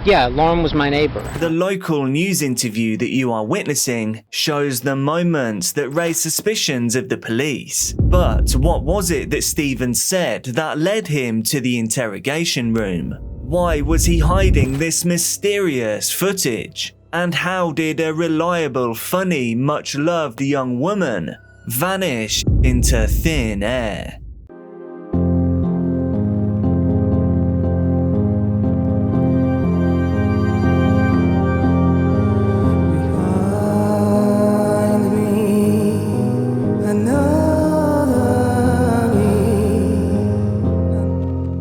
Yeah, Lauren was my neighbor. The local news interview that you are witnessing shows the moments that raise suspicions of the police. But what was it that Stephen said that led him to the interrogation room? Why was he hiding this mysterious footage? And how did a reliable, funny, much-loved young woman vanish into thin air?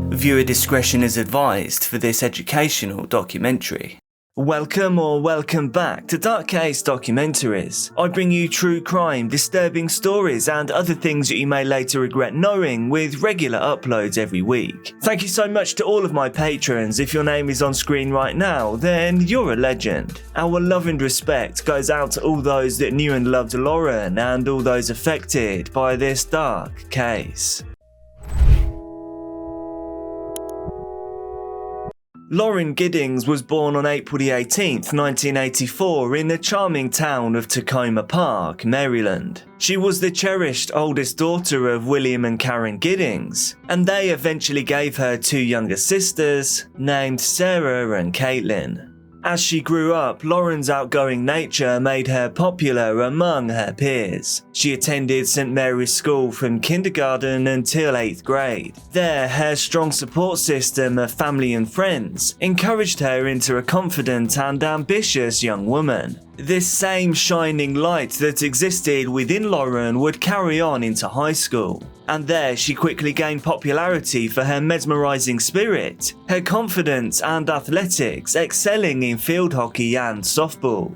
Viewer discretion is advised for this educational documentary. Welcome back to CASE Documentaries. I bring you true crime, disturbing stories and other things that you may later regret knowing with regular uploads every week. Thank you so much to all of my patrons. If your name is on screen right now, then you're a legend. Our love and respect goes out to all those that knew and loved Lauren and all those affected by this dark case. Lauren Giddings was born on April 18th, 1984 in the charming town of Tacoma Park, Maryland. She was the cherished oldest daughter of William and Karen Giddings, and they eventually gave her two younger sisters named Sarah and Caitlin. As she grew up, Lauren's outgoing nature made her popular among her peers. She attended St. Mary's School from kindergarten until 8th grade. There, her strong support system of family and friends encouraged her into a confident and ambitious young woman. This same shining light that existed within Lauren would carry on into high school, and there she quickly gained popularity for her mesmerizing spirit, her confidence and athletics, excelling in field hockey and softball.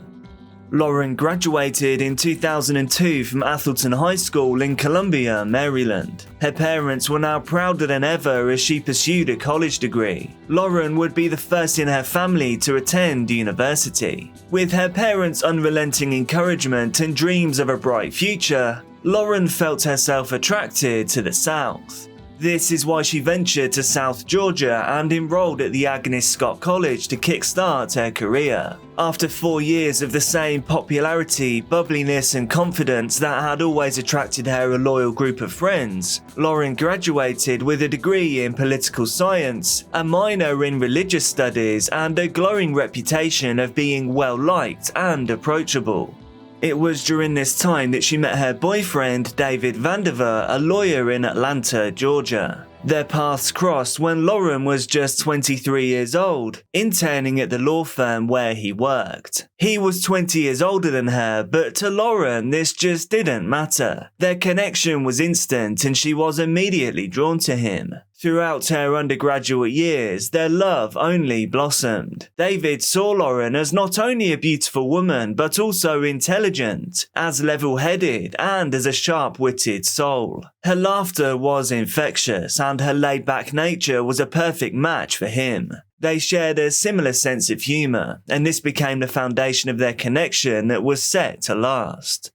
Lauren graduated in 2002 from Athelton High School in Columbia, Maryland. Her parents were now prouder than ever as she pursued a college degree. Lauren would be the first in her family to attend university. With her parents' unrelenting encouragement and dreams of a bright future, Lauren felt herself attracted to the South. This is why she ventured to South Georgia and enrolled at the Agnes Scott College to kickstart her career. After 4 years of the same popularity, bubbliness and confidence that had always attracted her a loyal group of friends, Lauren graduated with a degree in political science, a minor in religious studies, and a glowing reputation of being well-liked and approachable. It was during this time that she met her boyfriend, David Vandiver, a lawyer in Atlanta, Georgia. Their paths crossed when Lauren was just 23 years old, interning at the law firm where he worked. He was 20 years older than her, but to Lauren, this just didn't matter. Their connection was instant and she was immediately drawn to him. Throughout her undergraduate years, their love only blossomed. David saw Lauren as not only a beautiful woman, but also intelligent, as level-headed, and as a sharp-witted soul. Her laughter was infectious, and her laid-back nature was a perfect match for him. They shared a similar sense of humour, and this became the foundation of their connection that was set to last.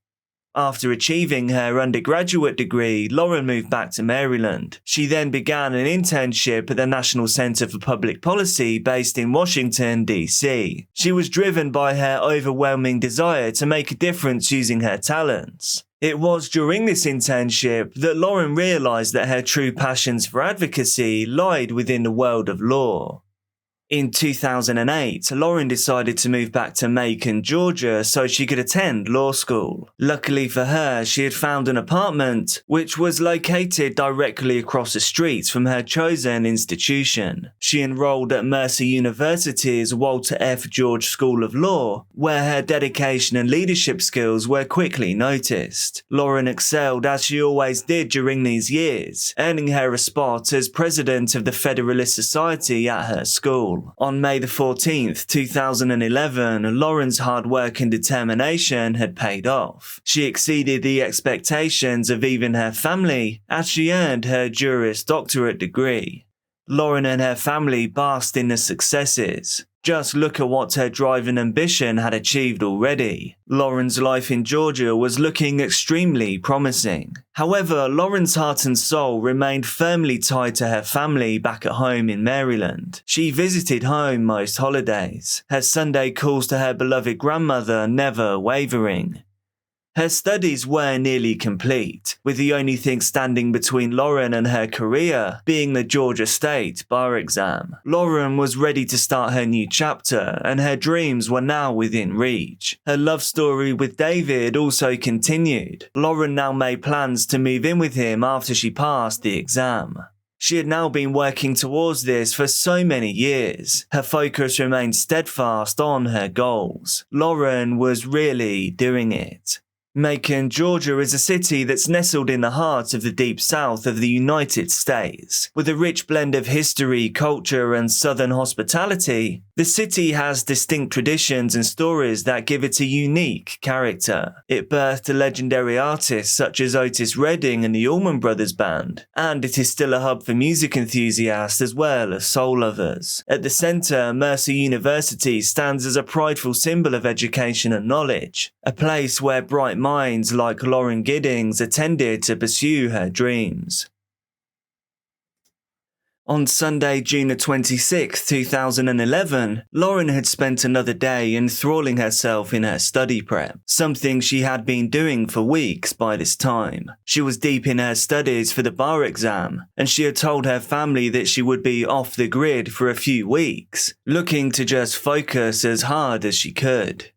After achieving her undergraduate degree, Lauren moved back to Maryland. She then began an internship at the National Center for Public Policy based in Washington, D.C. She was driven by her overwhelming desire to make a difference using her talents. It was during this internship that Lauren realized that her true passions for advocacy lied within the world of law. In 2008, Lauren decided to move back to Macon, Georgia so she could attend law school. Luckily for her, she had found an apartment which was located directly across the street from her chosen institution. She enrolled at Mercer University's Walter F. George School of Law, where her dedication and leadership skills were quickly noticed. Lauren excelled as she always did during these years, earning her a spot as president of the Federalist Society at her school. On May 14th, 2011, Lauren's hard work and determination had paid off. She exceeded the expectations of even her family as she earned her Juris Doctorate degree. Lauren and her family basked in the successes. Just look at what her drive and ambition had achieved already. Lauren's life in Georgia was looking extremely promising. However, Lauren's heart and soul remained firmly tied to her family back at home in Maryland. She visited home most holidays, her Sunday calls to her beloved grandmother never wavering. Her studies were nearly complete, with the only thing standing between Lauren and her career being the Georgia State bar exam. Lauren was ready to start her new chapter, and her dreams were now within reach. Her love story with David also continued. Lauren now made plans to move in with him after she passed the exam. She had now been working towards this for so many years. Her focus remained steadfast on her goals. Lauren was really doing it. Macon, Georgia is a city that's nestled in the heart of the deep south of the United States. With a rich blend of history, culture, and southern hospitality, the city has distinct traditions and stories that give it a unique character. It birthed legendary artists such as Otis Redding and the Allman Brothers Band, and it is still a hub for music enthusiasts as well as soul lovers. At the centre, Mercer University stands as a prideful symbol of education and knowledge, a place where bright minds like Lauren Giddings attended to pursue her dreams. On Sunday, June 26, 2011, Lauren had spent another day enthralling herself in her study prep, something she had been doing for weeks by this time. She was deep in her studies for the bar exam, and she had told her family that she would be off the grid for a few weeks, looking to just focus as hard as she could.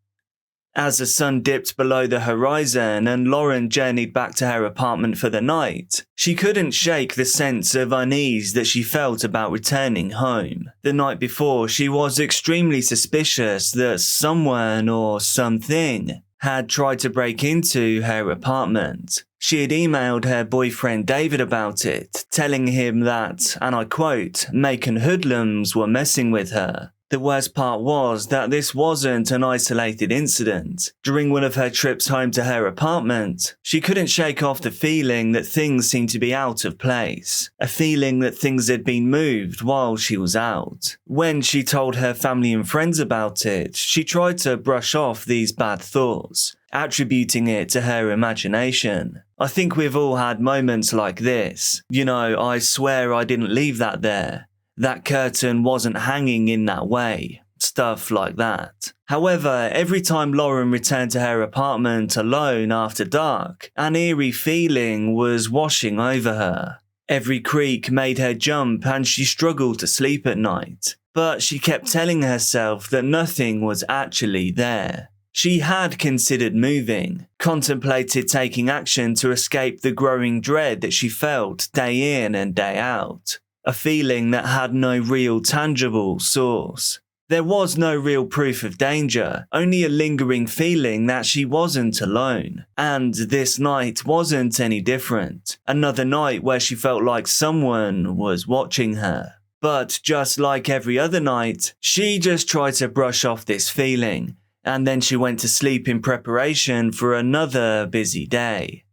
As the sun dipped below the horizon and Lauren journeyed back to her apartment for the night, she couldn't shake the sense of unease that she felt about returning home. The night before, she was extremely suspicious that someone or something had tried to break into her apartment. She had emailed her boyfriend David about it, telling him that, and I quote, Macon hoodlums were messing with her. The worst part was that this wasn't an isolated incident. During one of her trips home to her apartment, she couldn't shake off the feeling that things seemed to be out of place, a feeling that things had been moved while she was out. When she told her family and friends about it, she tried to brush off these bad thoughts, attributing it to her imagination. I think we've all had moments like this. You know, I swear I didn't leave that there. That curtain wasn't hanging in that way. Stuff like that. However, every time Lauren returned to her apartment alone after dark, an eerie feeling was washing over her. Every creak made her jump and she struggled to sleep at night. But she kept telling herself that nothing was actually there. She had considered moving, contemplated taking action to escape the growing dread that she felt day in and day out. A feeling that had no real tangible source. There was no real proof of danger, only a lingering feeling that she wasn't alone. And this night wasn't any different. Another night where she felt like someone was watching her. But just like every other night, she just tried to brush off this feeling, and then she went to sleep in preparation for another busy day.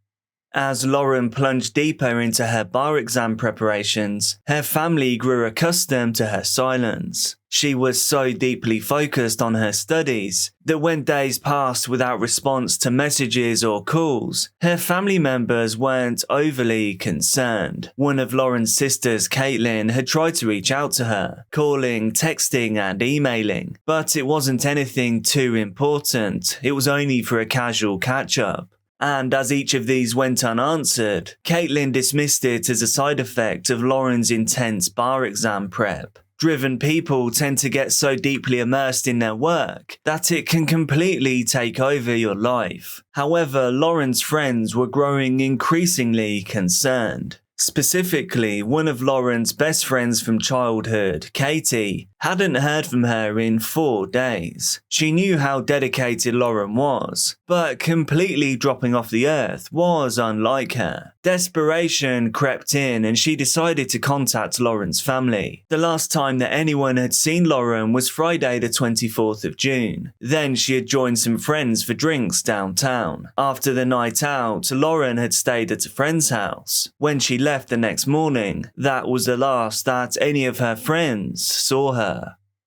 As Lauren plunged deeper into her bar exam preparations, her family grew accustomed to her silence. She was so deeply focused on her studies that when days passed without response to messages or calls, her family members weren't overly concerned. One of Lauren's sisters, Caitlin, had tried to reach out to her, calling, texting, and emailing, but it wasn't anything too important. It was only for a casual catch-up. And as each of these went unanswered, Caitlin dismissed it as a side effect of Lauren's intense bar exam prep. Driven people tend to get so deeply immersed in their work that it can completely take over your life. However, Lauren's friends were growing increasingly concerned. Specifically, one of Lauren's best friends from childhood, Katie, hadn't heard from her in 4 days. She knew how dedicated Lauren was, but completely dropping off the earth was unlike her. Desperation crept in and she decided to contact Lauren's family. The last time that anyone had seen Lauren was Friday the 24th of June. Then she had joined some friends for drinks downtown. After the night out, Lauren had stayed at a friend's house. When she left the next morning, that was the last that any of her friends saw her.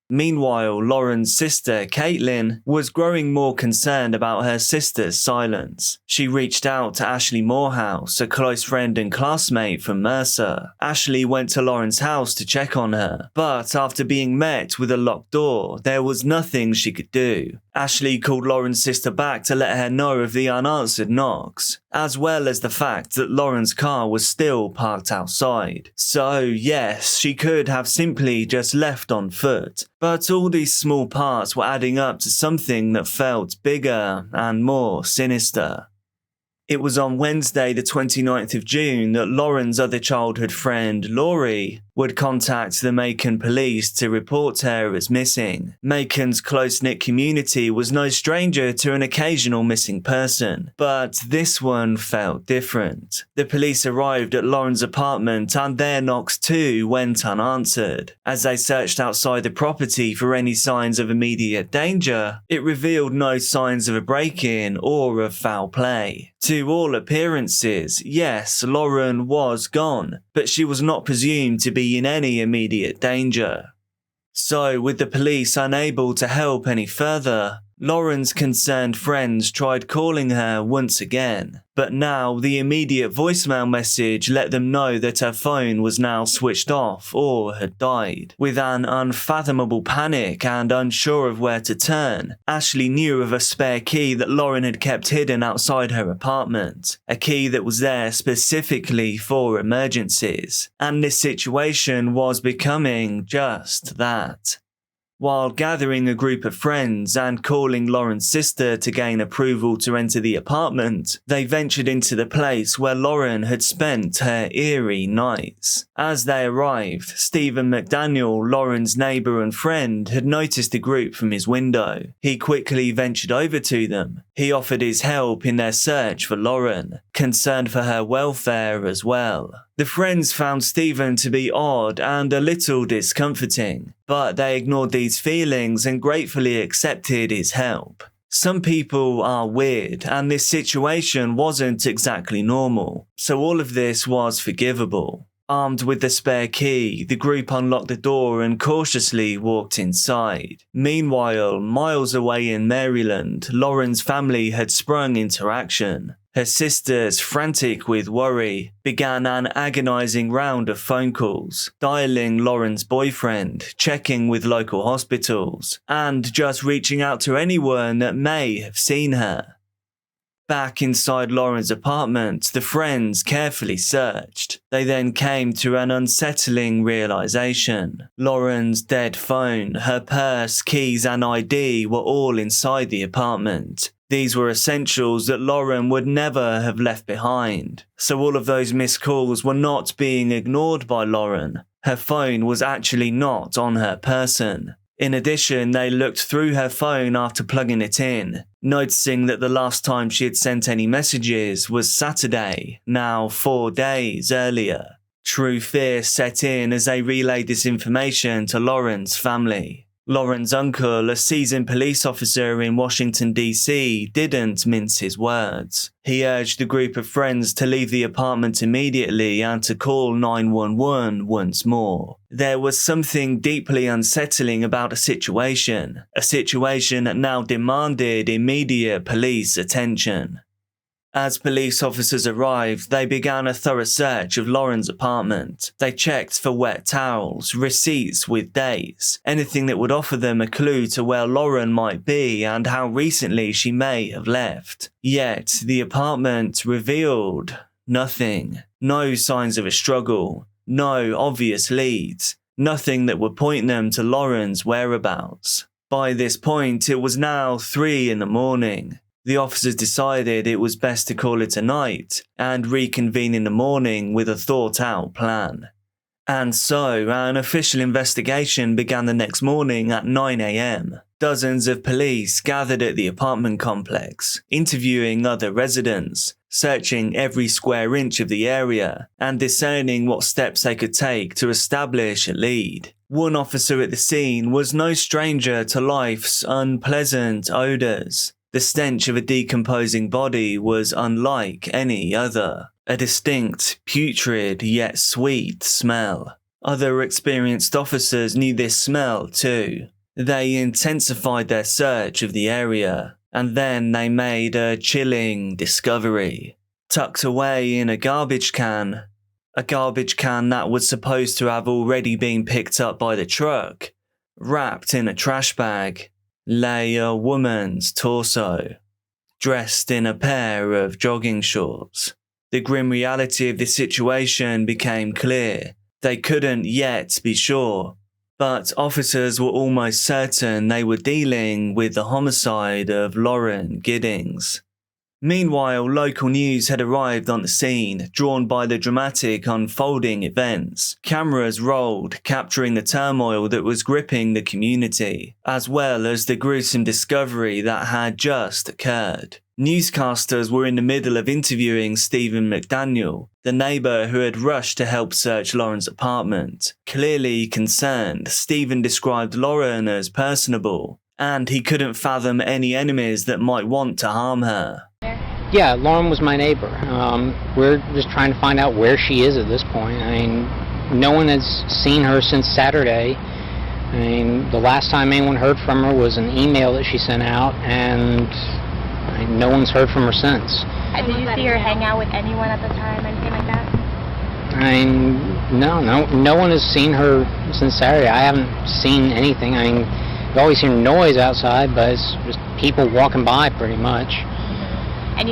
Meanwhile, Lauren's sister, Caitlin, was growing more concerned about her sister's silence. She reached out to Ashley Morehouse, a close friend and classmate from Mercer. Ashley went to Lauren's house to check on her, but after being met with a locked door, there was nothing she could do. Ashley called Lauren's sister back to let her know of the unanswered knocks, as well as the fact that Lauren's car was still parked outside. So yes, she could have simply just left on foot, but all these small parts were adding up to something that felt bigger and more sinister. It was on Wednesday the 29th of June that Lauren's other childhood friend, Laurie, would contact the Macon police to report her as missing. Macon's close-knit community was no stranger to an occasional missing person, but this one felt different. The police arrived at Lauren's apartment and their knocks too went unanswered. As they searched outside the property for any signs of immediate danger, it revealed no signs of a break-in or of foul play. To all appearances, yes, Lauren was gone, but she was not presumed to be in any immediate danger. So, with the police unable to help any further, Lauren's concerned friends tried calling her once again, but now the immediate voicemail message let them know that her phone was now switched off or had died. With an unfathomable panic and unsure of where to turn, Ashley knew of a spare key that Lauren had kept hidden outside her apartment, a key that was there specifically for emergencies, and this situation was becoming just that. While gathering a group of friends and calling Lauren's sister to gain approval to enter the apartment, they ventured into the place where Lauren had spent her eerie nights. As they arrived, Stephen McDaniel, Lauren's neighbour and friend, had noticed the group from his window. He quickly ventured over to them. He offered his help in their search for Lauren, concerned for her welfare as well. The friends found Stephen to be odd and a little discomforting, but they ignored these feelings and gratefully accepted his help. Some people are weird, and this situation wasn't exactly normal, so all of this was forgivable. Armed with the spare key, the group unlocked the door and cautiously walked inside. Meanwhile, miles away in Maryland, Lauren's family had sprung into action. Her sisters, frantic with worry, began an agonizing round of phone calls, dialing Lauren's boyfriend, checking with local hospitals, and just reaching out to anyone that may have seen her. Back inside Lauren's apartment, the friends carefully searched. They then came to an unsettling realization. Lauren's dead phone, her purse, keys and ID were all inside the apartment. These were essentials that Lauren would never have left behind. So all of those missed calls were not being ignored by Lauren. Her phone was actually not on her person. In addition, they looked through her phone after plugging it in, noticing that the last time she had sent any messages was Saturday, now 4 days earlier. True fear set in as they relayed this information to Lauren's family. Lauren's uncle, a seasoned police officer in Washington, D.C., didn't mince his words. He urged the group of friends to leave the apartment immediately and to call 911 once more. There was something deeply unsettling about a situation that now demanded immediate police attention. As police officers arrived, they began a thorough search of Lauren's apartment. They checked for wet towels, receipts with dates, anything that would offer them a clue to where Lauren might be and how recently she may have left. Yet, the apartment revealed nothing. No signs of a struggle, no obvious leads, nothing that would point them to Lauren's whereabouts. By this point, it was now 3 a.m. The officers decided it was best to call it a night and reconvene in the morning with a thought-out plan. And so, an official investigation began the next morning at 9 a.m. Dozens of police gathered at the apartment complex, interviewing other residents, searching every square inch of the area, and discerning what steps they could take to establish a lead. One officer at the scene was no stranger to life's unpleasant odours. The stench of a decomposing body was unlike any other, a distinct, putrid yet sweet smell. Other experienced officers knew this smell too. They intensified their search of the area, and then they made a chilling discovery. Tucked away in a garbage can that was supposed to have already been picked up by the truck, wrapped in a trash bag, lay a woman's torso, dressed in a pair of jogging shorts. The grim reality of the situation became clear. They couldn't yet be sure, but officers were almost certain they were dealing with the homicide of Lauren Giddings. Meanwhile, local news had arrived on the scene, drawn by the dramatic unfolding events. Cameras rolled, capturing the turmoil that was gripping the community, as well as the gruesome discovery that had just occurred. Newscasters were in the middle of interviewing Stephen McDaniel, the neighbour who had rushed to help search Lauren's apartment. Clearly concerned, Stephen described Lauren as personable, and he couldn't fathom any enemies that might want to harm her. Yeah, Lauren was my neighbor. We're just trying to find out where she is at this point. I mean, no one has seen her since Saturday. I mean, the last time anyone heard from her was an email that she sent out, and no one's heard from her since. Did you see her hang out with anyone at the time, anything like that? I mean, no one has seen her since Saturday. I haven't seen anything. I mean, I've always heard noise outside, but it's just people walking by pretty much. And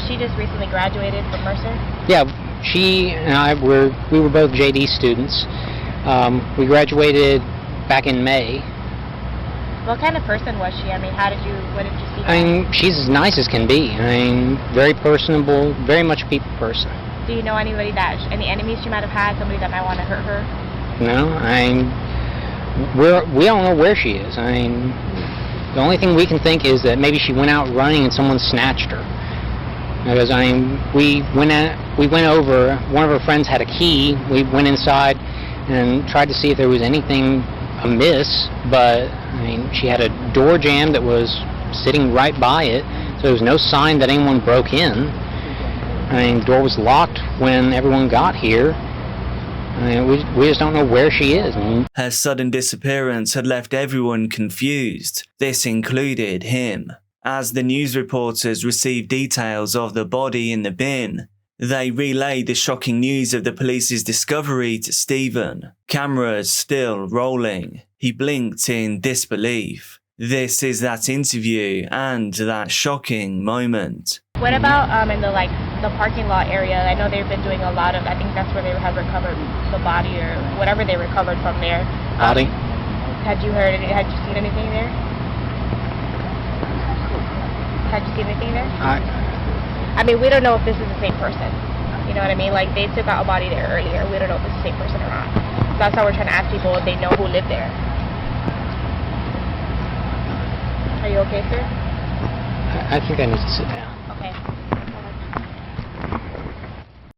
she just recently graduated from Mercer? Yeah, she and I we were both JD students. We graduated back in May. What kind of person was she? I mean, what did you see? I mean, she's as nice as can be. I mean, very personable, very much a people person. Do you know any enemies she might have had, somebody that might want to hurt her? No, I mean, we don't know where she is. I mean, the only thing we can think is that maybe she went out running and someone snatched her. Because I mean, we went over. One of her friends had a key. We went inside and tried to see if there was anything amiss, but I mean, she had a door jamb that was sitting right by it, so there was no sign that anyone broke in. I mean, the door was locked when everyone got here. I mean, we just don't know where she is. Her sudden disappearance had left everyone confused. This included him. As the news reporters received details of the body in the bin, they relayed the shocking news of the police's discovery to Stephen. Cameras still rolling. He blinked in disbelief. This is that interview and that shocking moment. What about in the parking lot area? I know they've been doing a lot of, I think that's where they have recovered the body or whatever they recovered from there. Body? Had you seen anything there? Had you seen anything there? I mean, we don't know if this is the same person. You know what I mean? Like, they took out a body there earlier. We don't know if it's the same person or not. So that's why we're trying to ask people if they know who lived there. Are you okay, sir? I think I need to sit down. Okay.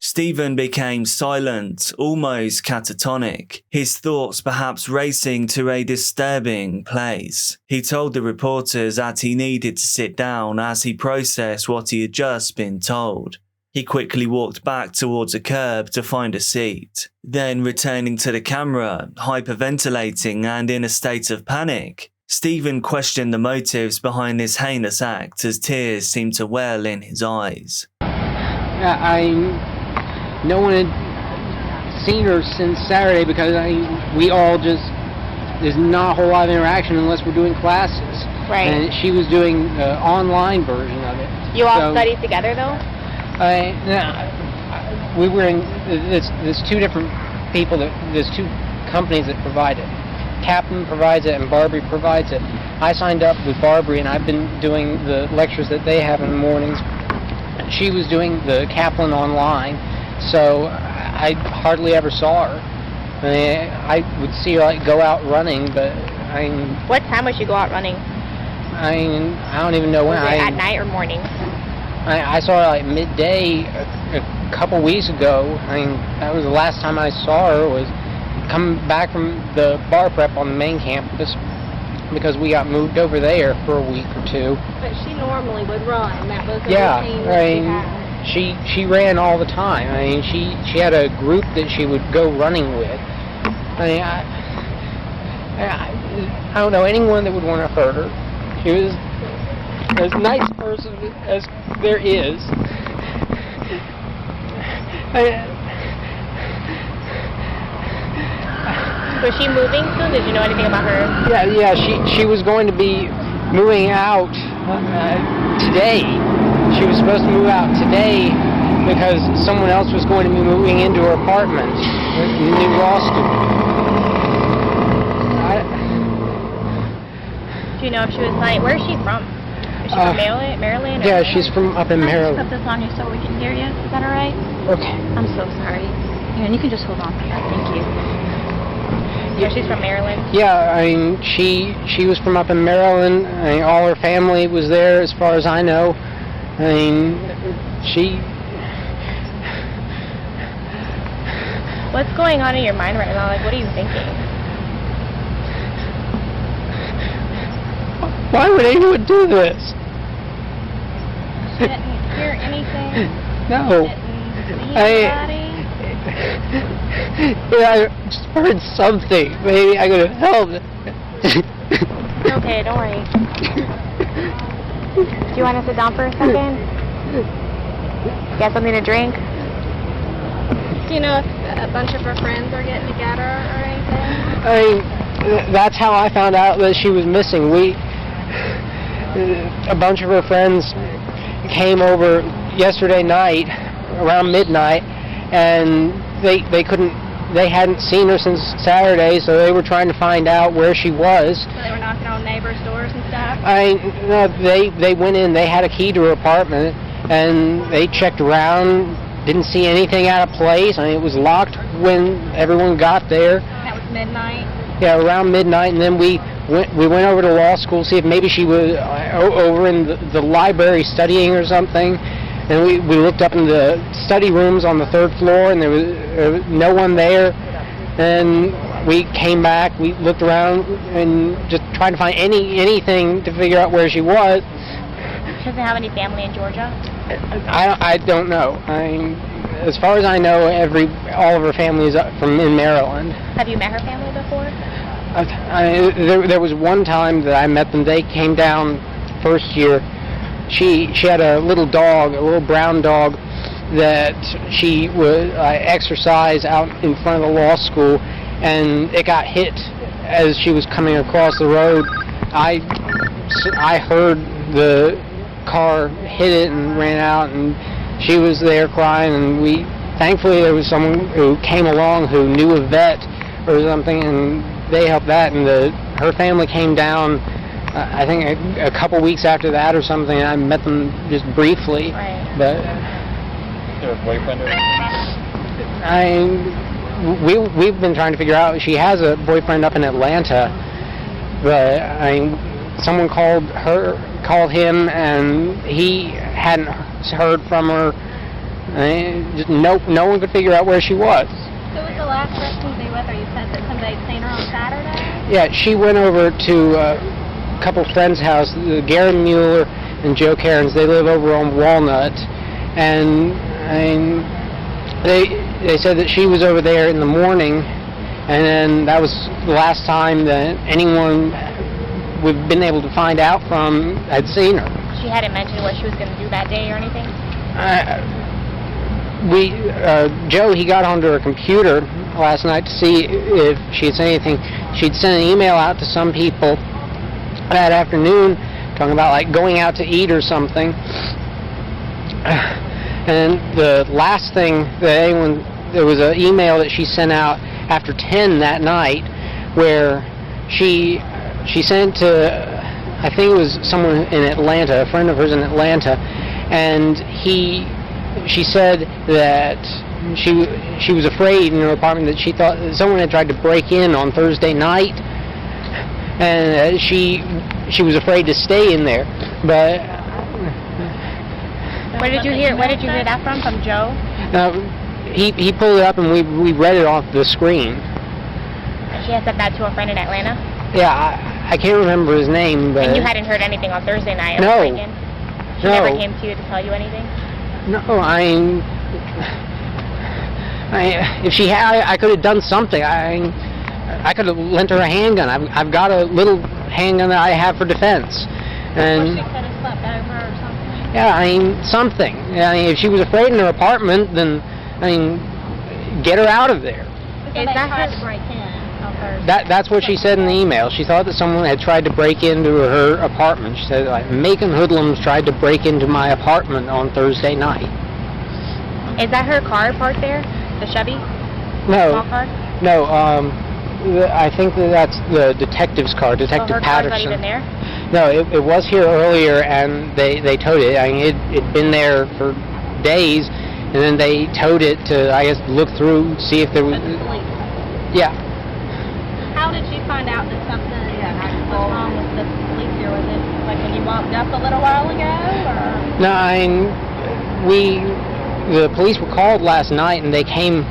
Stephen became silent, almost catatonic, his thoughts perhaps racing to a disturbing place. He told the reporters that he needed to sit down as he processed what he had just been told. He quickly walked back towards a curb to find a seat. Then, returning to the camera, hyperventilating and in a state of panic, Stephen questioned the motives behind this heinous act as tears seemed to well in his eyes. No one had seen her since Saturday because there's not a whole lot of interaction unless we're doing classes. Right. And she was doing the online version of it. You all studied together, though? We were in, there's two different people, there's two companies that provide it. Kaplan provides it and Barbary provides it. I signed up with Barbary and I've been doing the lectures that they have in the mornings. She was doing the Kaplan online, so I hardly ever saw her. I would see her go out running, but What time would she go out running? I don't even know when. Was it at night or morning? I saw her midday a couple weeks ago. That was the last time I saw her, was coming back from the bar prep on the main campus because we got moved over there for a week or two. But she normally would run. That was the routine that she had. She ran all the time. She had a group that she would go running with. I don't know anyone that would want to hurt her. She was as nice a person as there is. Was she moving soon? Did you know anything about her? Yeah. She was going to be moving out today. She was supposed to move out today because someone else was going to be moving into her apartment in the new law school. Do you know if she was like, where is she from? Is she from Maryland? Yeah, she's from up in Maryland. Can I just put this on you so we can hear you? Is that all right? Okay. I'm so sorry. Here, and you can just hold on for that. Thank you. Yeah, she's from Maryland. Yeah, I mean, she was from up in Maryland. I mean, all her family was there, as far as I know. I mean, she. What's going on in your mind right now? Like, what are you thinking? Why would anyone do this? She didn't hear anything. No. Didn't see anybody. I just heard something. Maybe I could have helped. Okay, don't worry. Do you want to sit down for a second? Get something to drink? Do you know if a bunch of her friends are getting together or anything? That's how I found out that she was missing. A bunch of her friends came over yesterday night around midnight, and they hadn't seen her since Saturday, so they were trying to find out where she was. So they were knocking on neighbors' doors and stuff? They went in, they had a key to her apartment, and they checked around, didn't see anything out of place. I mean, it was locked when everyone got there. That was midnight? Yeah, around midnight, and then we went over to law school to see if maybe she was over in the library studying or something. And we looked up in the study rooms on the 3rd floor, and there was no one there. And we came back, we looked around, and just tried to find anything to figure out where she was. She doesn't have any family in Georgia? I don't know. As far as I know, all of her family is from in Maryland. Have you met her family before? There was one time that I met them. They came down first year. She had a little dog, a little brown dog, that she would exercise out in front of the law school, and it got hit as she was coming across the road. I heard the car hit it and ran out, and she was there crying, and thankfully there was someone who came along who knew a vet or something, and they helped that, and her family came down, I think a couple weeks after that or something. I met them just briefly. Right. But her boyfriend or we've been trying to figure out. She has a boyfriend up in Atlanta, but someone called him, and he hadn't heard from her. No one could figure out where she was. Who was the last person to be with her? You said that somebody had seen her on Saturday? Yeah, she went over to a couple friends' house, Garen Mueller and Joe Cairns. They live over on Walnut, and they said that she was over there in the morning, and then that was the last time that anyone we've been able to find out from had seen her. She hadn't mentioned what she was going to do that day or anything? Joe, he got onto her computer last night to see if she had said anything. She'd sent an email out to some people that afternoon talking about like going out to eat or something. And the last thing that there was an email that she sent out after 10 that night where she sent to, I think it was someone in Atlanta, a friend of hers in Atlanta, and she said that she was afraid in her apartment that she thought that someone had tried to break in on Thursday night, and she was afraid to stay in there. But where did you hear that from Joe? He pulled it up, and we read it off the screen. And she had said that to a friend in Atlanta? Yeah, I can't remember his name, but... And you hadn't heard anything on Thursday night? No. She never came to you to tell you anything? No, if she had, I could have done something. I could have lent her a handgun. I've got a little handgun that I have for defense. And Or she could have slept over or something. yeah, I mean, something. I mean, if she was afraid in her apartment, then, I mean, get her out of there. Because they tried to break in on Thursday. That's what she said in the email. She thought that someone had tried to break into her apartment. She said, like, Macon hoodlums tried to break into my apartment on Thursday night. Is that her car parked there? The Chevy? No, Small car? no, I think that's the detective's car, Detective her car's not Patterson. even there? No, it was here earlier, and they towed it. I mean, it'd been there for days, and then they towed it to, I guess, look through, see if there was... But the police. Yeah. How did you find out that something was wrong with the police here? Was it like when you walked up a little while ago, or? No, I mean, the police were called last night, and they came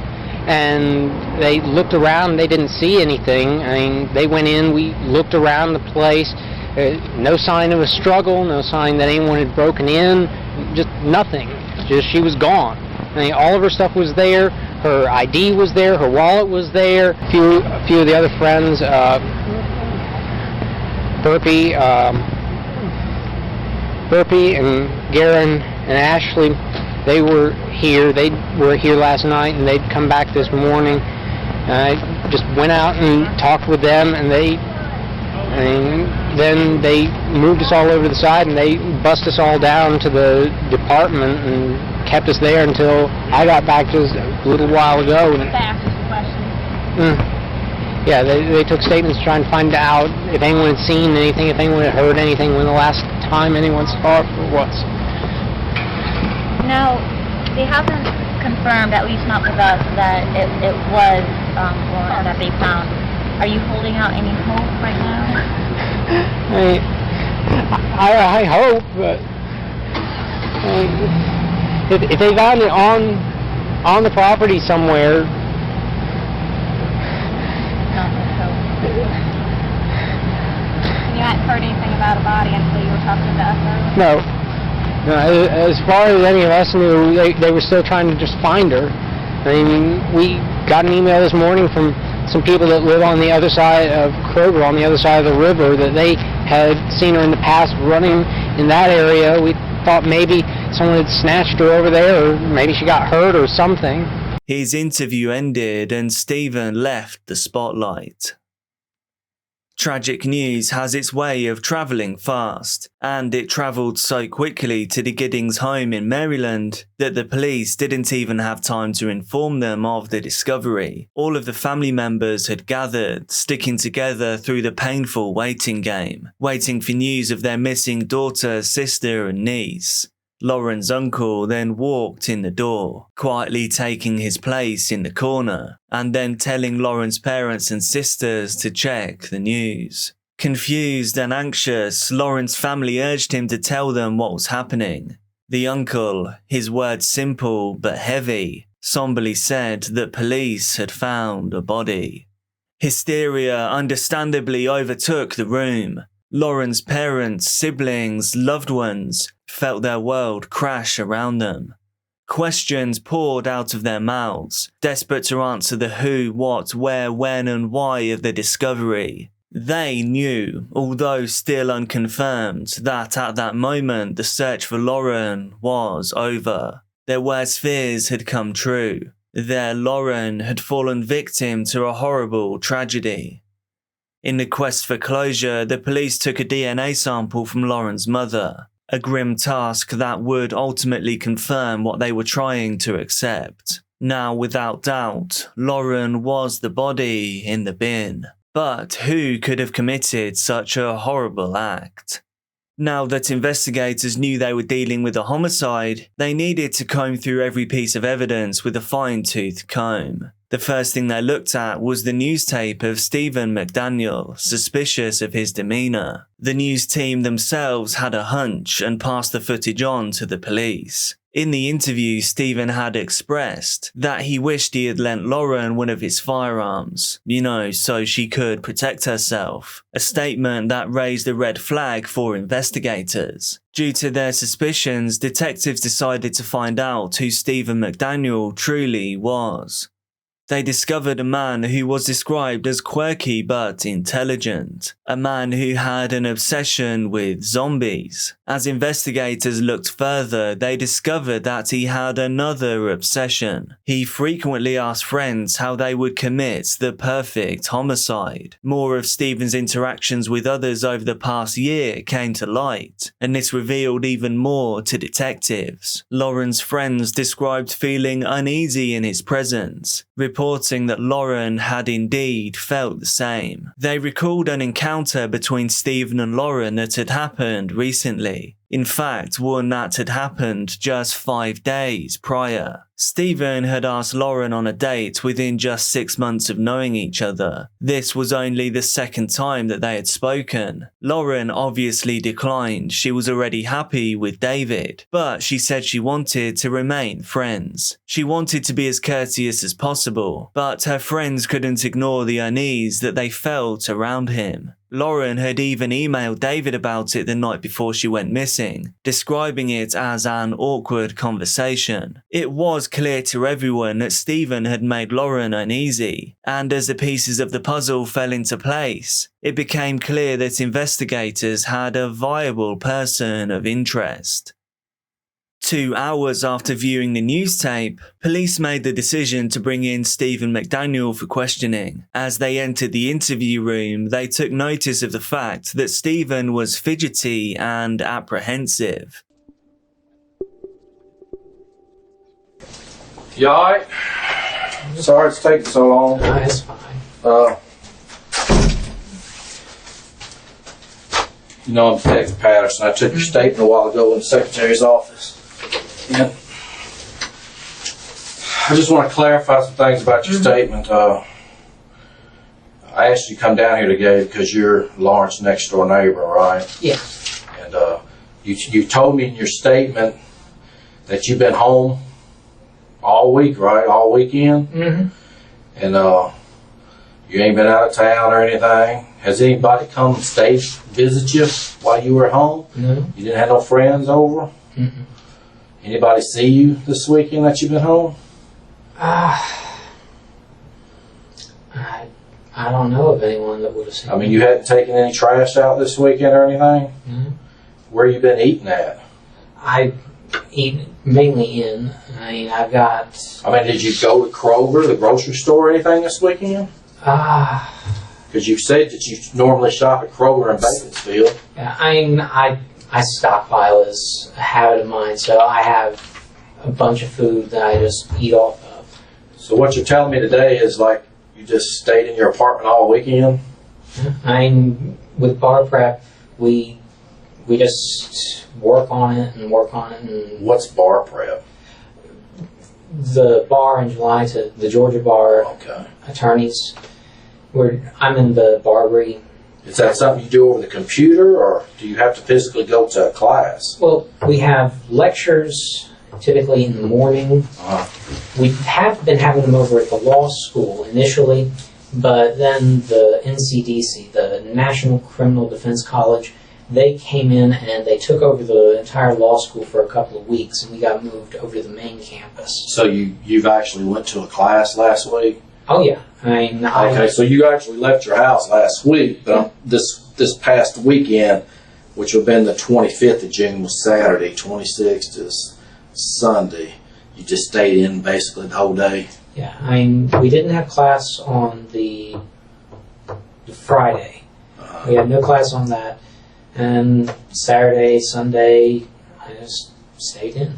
and they looked around. They didn't see anything. I mean, they went in, we looked around the place. No sign of a struggle, no sign that anyone had broken in, just nothing. Just she was gone. I mean, all of her stuff was there. Her ID was there. Her wallet was there. A few of the other friends, Burpee and Garen and Ashley, they were here. They were here last night, and they'd come back this morning. I just went out and talked with them, and then they moved us all over to the side, and they bussed us all down to the department and kept us there until I got back just a little while ago. They asked you questions. Yeah, they took statements trying to find out if anyone had seen anything, if anyone had heard anything, when the last time anyone saw it was. No, they haven't confirmed, at least not with us, that it was Lauren that they found. Are you holding out any hope right now? I hope, but if they found it on the property somewhere. You hadn't heard anything about a body until you were talking to us earlier? No. As far as any of us knew, they were still trying to just find her. I mean, we got an email this morning from some people that live on the other side of Kroger, on the other side of the river, that they had seen her in the past running in that area. We thought maybe someone had snatched her over there, or maybe she got hurt or something. His interview ended and Stephen left the spotlight. Tragic news has its way of travelling fast, and it travelled so quickly to the Giddings home in Maryland that the police didn't even have time to inform them of the discovery. All of the family members had gathered, sticking together through the painful waiting game, waiting for news of their missing daughter, sister and niece. Lauren's uncle then walked in the door, quietly taking his place in the corner, and then telling Lauren's parents and sisters to check the news. Confused and anxious, Lauren's family urged him to tell them what was happening. The uncle, his words simple but heavy, somberly said that police had found a body. Hysteria understandably overtook the room. Lauren's parents, siblings, loved ones felt their world crash around them. Questions poured out of their mouths, desperate to answer the who, what, where, when and why of the discovery. They knew, although still unconfirmed, that at that moment the search for Lauren was over. Their worst fears had come true. Their Lauren had fallen victim to a horrible tragedy. In the quest for closure, the police took a DNA sample from Lauren's mother, a grim task that would ultimately confirm what they were trying to accept. Now, without doubt, Lauren was the body in the bin. But who could have committed such a horrible act? Now that investigators knew they were dealing with a homicide, they needed to comb through every piece of evidence with a fine-tooth comb. The first thing they looked at was the news tape of Stephen McDaniel, suspicious of his demeanour. The news team themselves had a hunch and passed the footage on to the police. In the interview, Stephen had expressed that he wished he had lent Lauren one of his firearms, so she could protect herself. A statement that raised a red flag for investigators. Due to their suspicions, detectives decided to find out who Stephen McDaniel truly was. They discovered a man who was described as quirky but intelligent, a man who had an obsession with zombies. As investigators looked further, they discovered that he had another obsession. He frequently asked friends how they would commit the perfect homicide. More of Stephen's interactions with others over the past year came to light, and this revealed even more to detectives. Lauren's friends described feeling uneasy in his presence, reporting that Lauren had indeed felt the same. They recalled an encounter between Stephen and Lauren that had happened recently. In fact, one that had happened just 5 days prior. Stephen had asked Lauren on a date within just 6 months of knowing each other. This was only the second time that they had spoken. Lauren obviously declined. She was already happy with David, but she said she wanted to remain friends. She wanted to be as courteous as possible, but her friends couldn't ignore the unease that they felt around him. Lauren had even emailed David about it the night before she went missing, describing it as an awkward conversation. It was clear to everyone that Stephen had made Lauren uneasy, and as the pieces of the puzzle fell into place, it became clear that investigators had a viable person of interest. 2 hours after viewing the news tape, police made the decision to bring in Stephen McDaniel for questioning. As they entered the interview room, they took notice of the fact that Stephen was fidgety and apprehensive. You alright? Sorry it's taking so long. No, it's fine. You know, I'm Detective Patterson. I took your statement a while ago in the Secretary's office. And I just want to clarify some things about your statement. I asked you to come down here today because you're Lauren's next door neighbor, right? Yeah. And you told me in your statement that you've been home all week, right? All weekend? Mm-hmm. And you ain't been out of town or anything. Has anybody come and stay visit you while you were home? No. You didn't have no friends over? Mm-mm. Anybody see you this weekend that you've been home? I don't know of anyone that would have seen I mean, you hadn't taken any trash out this weekend or anything? No. Where you been eating at? I eat mainly in. I mean, I've got... I mean, did you go to Kroger, the grocery store, or anything this weekend? Because you said that you normally shop at Kroger in Bakersfield. Yeah, I mean, I stockpile as a habit of mine, so I have a bunch of food that I just eat off of. So what you're telling me today is like you just stayed in your apartment all weekend? I mean, with bar prep, we just work on it and work on it. And What's bar prep? the bar in July to the Georgia bar attorneys, I'm in the Barbary. Is that something you do over the computer, or do you have to physically go to a class? Well, we have lectures typically in the morning. We have been having them over at the law school initially, but then the NCDC, the National Criminal Defense College, they came in and they took over the entire law school for a couple of weeks, and we got moved over to the main campus. So you've actually went to a class last week? Oh yeah, I mean. Okay, so you actually left your house last week, but this past weekend, which would have been the 25th of June, was Saturday, 26th is Sunday. You just stayed in basically the whole day. Yeah, I mean, we didn't have class on the Friday. We had no class on that. And Saturday, Sunday, I just stayed in.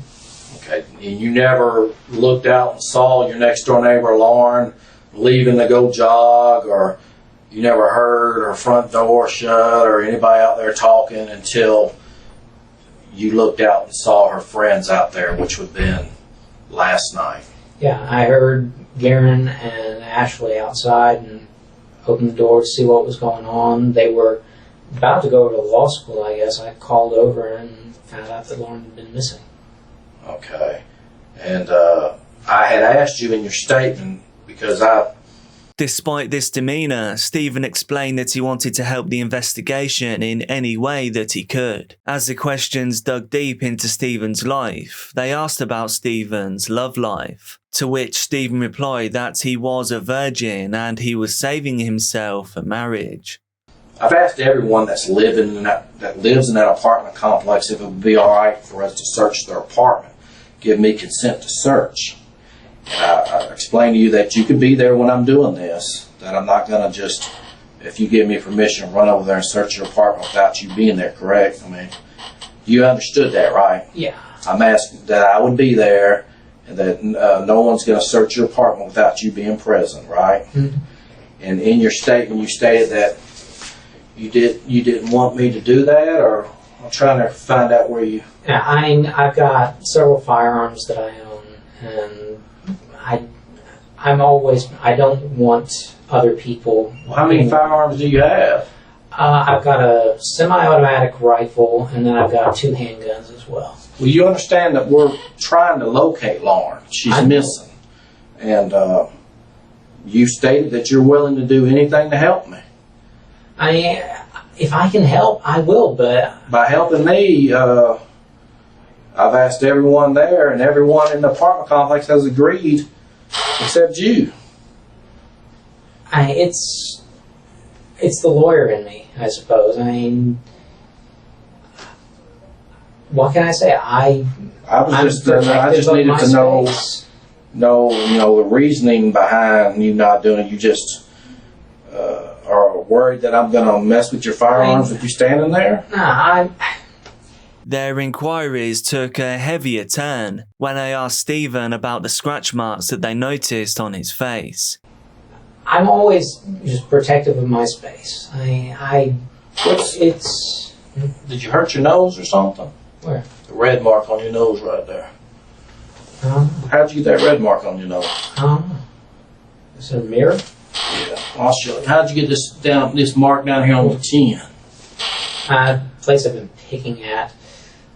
Okay, and you never looked out and saw your next door neighbor, Lauren, leaving to go jog, or you never heard her front door shut or anybody out there talking until you looked out and saw her friends out there, which would have been last night. Yeah, I heard Garen and Ashley outside and opened the door to see what was going on. They were about to go over to law school, I guess. I called over and found out that Lauren had been missing. Okay. And I had asked you in your statement, because I Despite this demeanour, Stephen explained that he wanted to help the investigation in any way that he could. As the questions dug deep into Stephen's life, they asked about Stephen's love life, to which Stephen replied that he was a virgin and he was saving himself for marriage. I've asked everyone that lives in that apartment complex if it would be all right for us to search their apartment, give me consent to search. I explained to you that you could be there when I'm doing this, that I'm not going to just, if you give me permission, run over there and search your apartment without you being there, correct? I mean, you understood that, right? Yeah. I'm asking that I would be there and that no one's going to search your apartment without you being present, right? Mm-hmm. And in your statement, you stated that you didn't want me to do that, or I'm trying to find out where you... Yeah, I've got several firearms that I own, and I don't want other people... Well, how many firearms do you have? I've got a semi-automatic rifle, and then I've got 2 handguns as well. Well, you understand that we're trying to locate Lauren. She's missing. And you stated that you're willing to do anything to help me. If I can help, I will, but... By helping me, I've asked everyone there, and everyone in the apartment complex has agreed, except you. It's the lawyer in me, I suppose. What can I say? I just needed to know the reasoning behind you not doing it. You just are worried that I'm going to mess with your firearms if you're standing there? Nah, Their inquiries took a heavier turn when I asked Stephen about the scratch marks that they noticed on his face. I'm always just protective of my space. Did you hurt your nose or something? Where? The red mark on your nose right there. How'd you get that red mark on your nose? Is it a mirror? Yeah, I'll show you. How'd you get this mark down here on the chin? Place I've been picking at.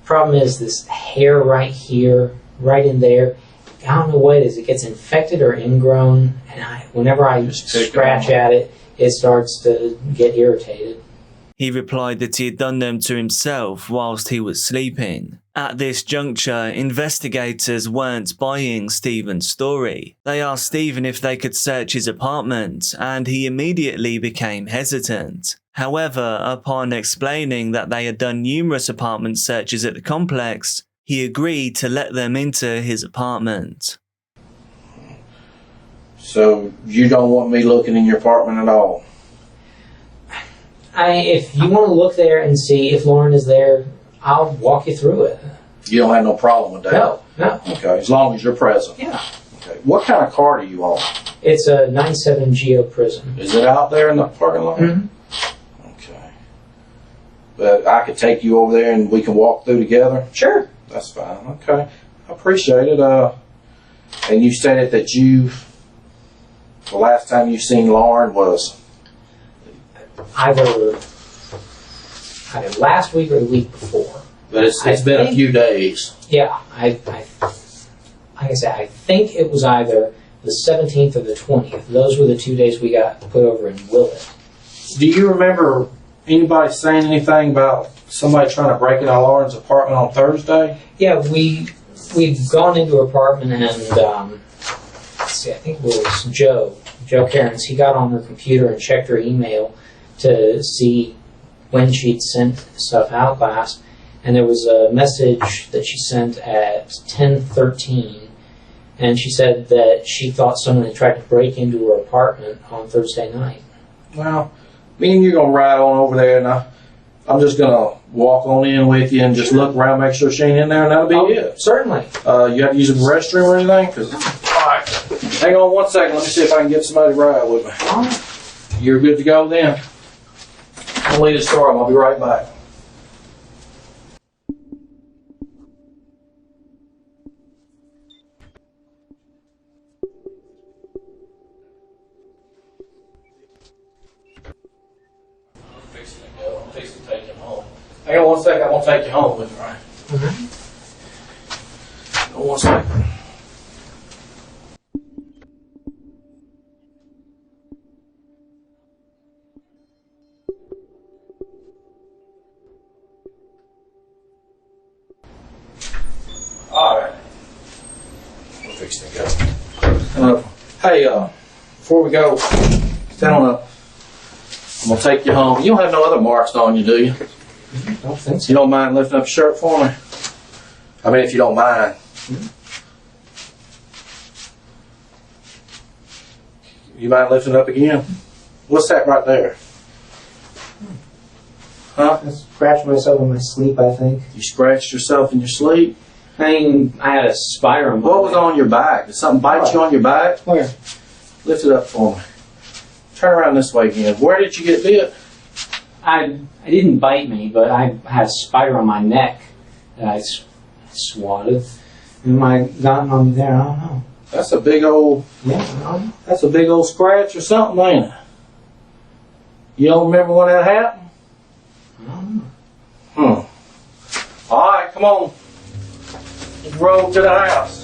Problem is this hair right here, right in there. I don't know what it is. It gets infected or ingrown, and whenever I scratch at it, it starts to get irritated. He replied that he had done them to himself whilst he was sleeping. At this juncture, investigators weren't buying Stephen's story. They asked Stephen if they could search his apartment, and he immediately became hesitant. However, upon explaining that they had done numerous apartment searches at the complex, he agreed to let them into his apartment. So you don't want me looking in your apartment at all? If you want to look there and see if Lauren is there, I'll walk you through it. You don't have no problem with that? No. Okay, as long as you're present. Yeah. Okay. What kind of car do you own? It's a 97 Geo Prism. Is it out there in the parking lot? Mm-hmm. Okay. But I could take you over there and we can walk through together? Sure. That's fine. Okay. I appreciate it. And you stated that the last time you seen Lauren was? Either last week or the week before. But it's been a few days. Yeah, like I said, I think it was either the 17th or the 20th. Those were the 2 days we got put over in Willett. Do you remember anybody saying anything about somebody trying to break into Lauren's apartment on Thursday? Yeah, we'd gone into her apartment and let's see, I think it was Joe Cairns. He got on her computer and checked her email to see when she'd sent stuff out last, and there was a message that she sent at 10:13, and she said that she thought someone had tried to break into her apartment on Thursday night. Well, me and you're going to ride on over there, and I'm just going to walk on in with you and just look around, make sure she ain't in there, and that'll be it. Certainly. You have to use a restroom or anything? All right. Hang on 1 second. Let me see if I can get somebody to ride with me. All right. You're good to go then? I'll leave the store. I'll be right back. I'm fixing to take him home. Hang on 1 second. I'm going to take you home with me, right? Mm-hmm. Hang on 1 second. fixing to go. Hey, before we go, stand on up. I'm gonna take you home. You don't have no other marks on you, do you? I don't think so. You don't mind lifting up your shirt for me? I mean, if you don't mind. You mind lifting it up again? What's that right there? Huh? I scratched myself in my sleep, I think. You scratched yourself in your sleep? I mean, I had a spider on my What was on your back? Did something bite you on your back? Where? Lift it up for me. Turn around this way again. Where did you get bit? I didn't bite me, but I had a spider on my neck that I swatted. And my gotten on me there, I don't know. That's a big old... Yeah, I don't know. That's a big old scratch or something, ain't it? You don't remember when that happened? I don't know. Alright, come on. Let's roll to the house.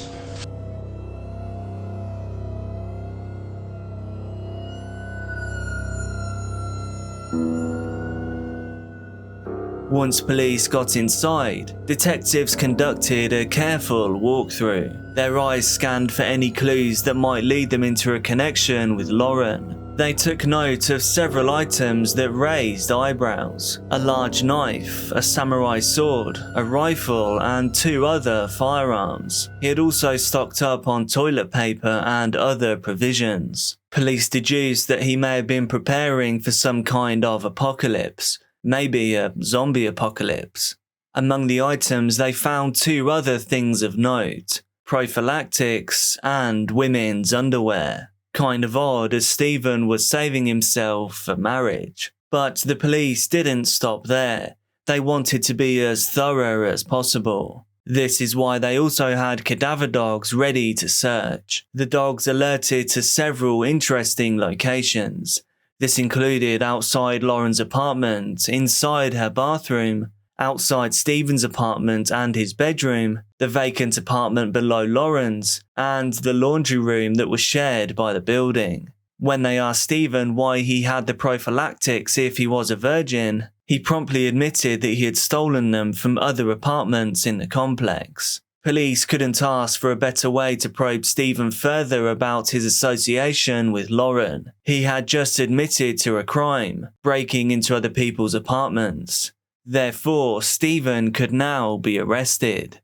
Once police got inside, detectives conducted a careful walkthrough. Their eyes scanned for any clues that might lead them into a connection with Lauren. They took note of several items that raised eyebrows: a large knife, a samurai sword, a rifle, and 2 other firearms. He had also stocked up on toilet paper and other provisions. Police deduced that he may have been preparing for some kind of apocalypse, maybe a zombie apocalypse. Among the items, they found 2 other things of note: prophylactics and women's underwear. Kind of odd, as Stephen was saving himself for marriage. But the police didn't stop there. They wanted to be as thorough as possible. This is why they also had cadaver dogs ready to search. The dogs alerted to several interesting locations. This included outside Lauren's apartment, inside her bathroom, outside Stephen's apartment and his bedroom, the vacant apartment below Lauren's, and the laundry room that was shared by the building. When they asked Stephen why he had the prophylactics if he was a virgin, he promptly admitted that he had stolen them from other apartments in the complex. Police couldn't ask for a better way to probe Stephen further about his association with Lauren. He had just admitted to a crime, breaking into other people's apartments. Therefore, Stephen could now be arrested.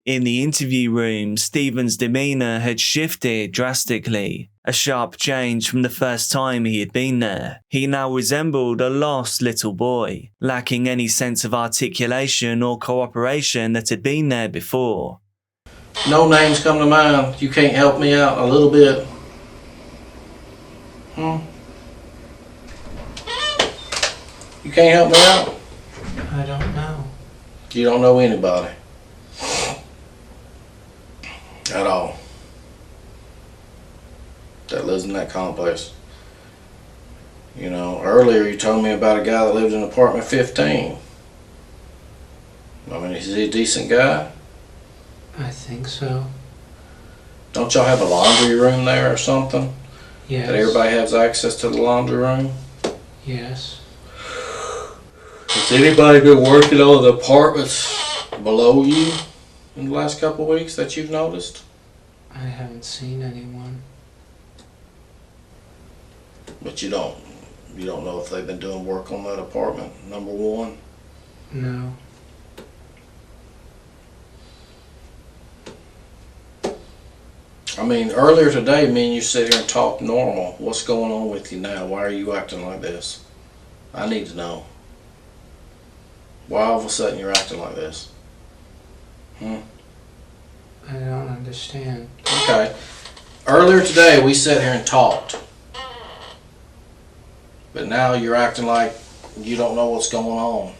In the interview room, Stephen's demeanour had shifted drastically, a sharp change from the first time he had been there. He now resembled a lost little boy, lacking any sense of articulation or cooperation that had been there before. No names come to mind. You can't help me out a little bit. You can't help me out? I don't know. You don't know anybody. At all. That lives in that complex. You know, earlier you told me about a guy that lived in apartment 15. I mean, is he a decent guy? I think so. Don't y'all have a laundry room there or something? Yes. That everybody has access to the laundry room? Yes. Has anybody been working on the apartments below you in the last couple of weeks that you've noticed? I haven't seen anyone. But you don't know if they've been doing work on that apartment, number 1? No. I mean, earlier today, me and you sit here and talk normal. What's going on with you now? Why are you acting like this? I need to know. Why all of a sudden you're acting like this? I don't understand. Okay. Earlier today, we sat here and talked. But now you're acting like you don't know what's going on.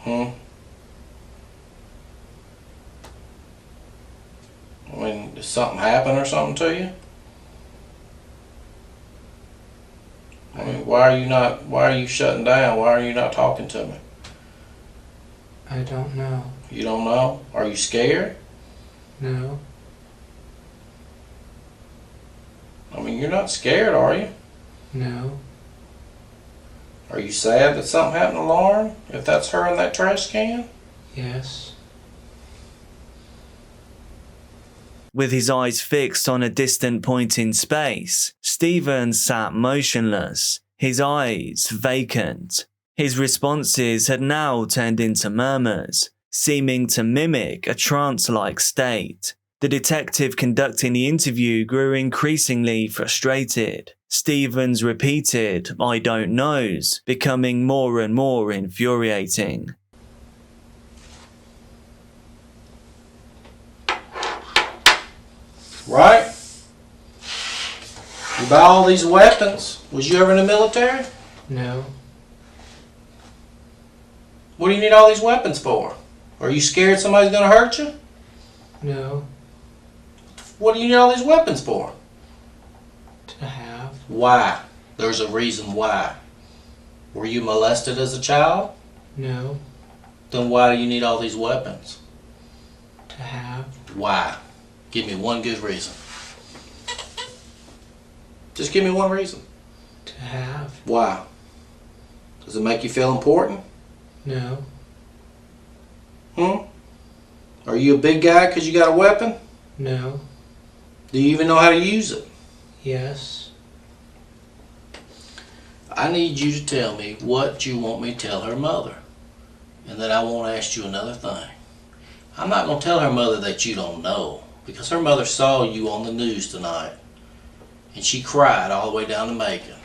I mean, did something happen or something to you? I mean, why are you shutting down? Why are you not talking to me? I don't know. You don't know? Are you scared? No. I mean, you're not scared, are you? No. Are you sad that something happened to Lauren? If that's her in that trash can? Yes. With his eyes fixed on a distant point in space, Stephen sat motionless, his eyes vacant. His responses had now turned into murmurs, seeming to mimic a trance-like state. The detective conducting the interview grew increasingly frustrated. Stephen's repeated "I don't knows" becoming more and more infuriating. Right? You buy all these weapons. Was you ever in the military? No. What do you need all these weapons for? Are you scared somebody's gonna hurt you? No. What do you need all these weapons for? To have. Why? There's a reason why. Were you molested as a child? No. Then why do you need all these weapons? To have. Why? Give me one good reason. Just give me one reason. To have. Why? Does it make you feel important? No. Are you a big guy because you got a weapon? No. Do you even know how to use it? Yes. I need you to tell me what you want me to tell her mother. And then I won't ask you another thing. I'm not going to tell her mother that you don't know, because her mother saw you on the news tonight. And she cried all the way down to Macon.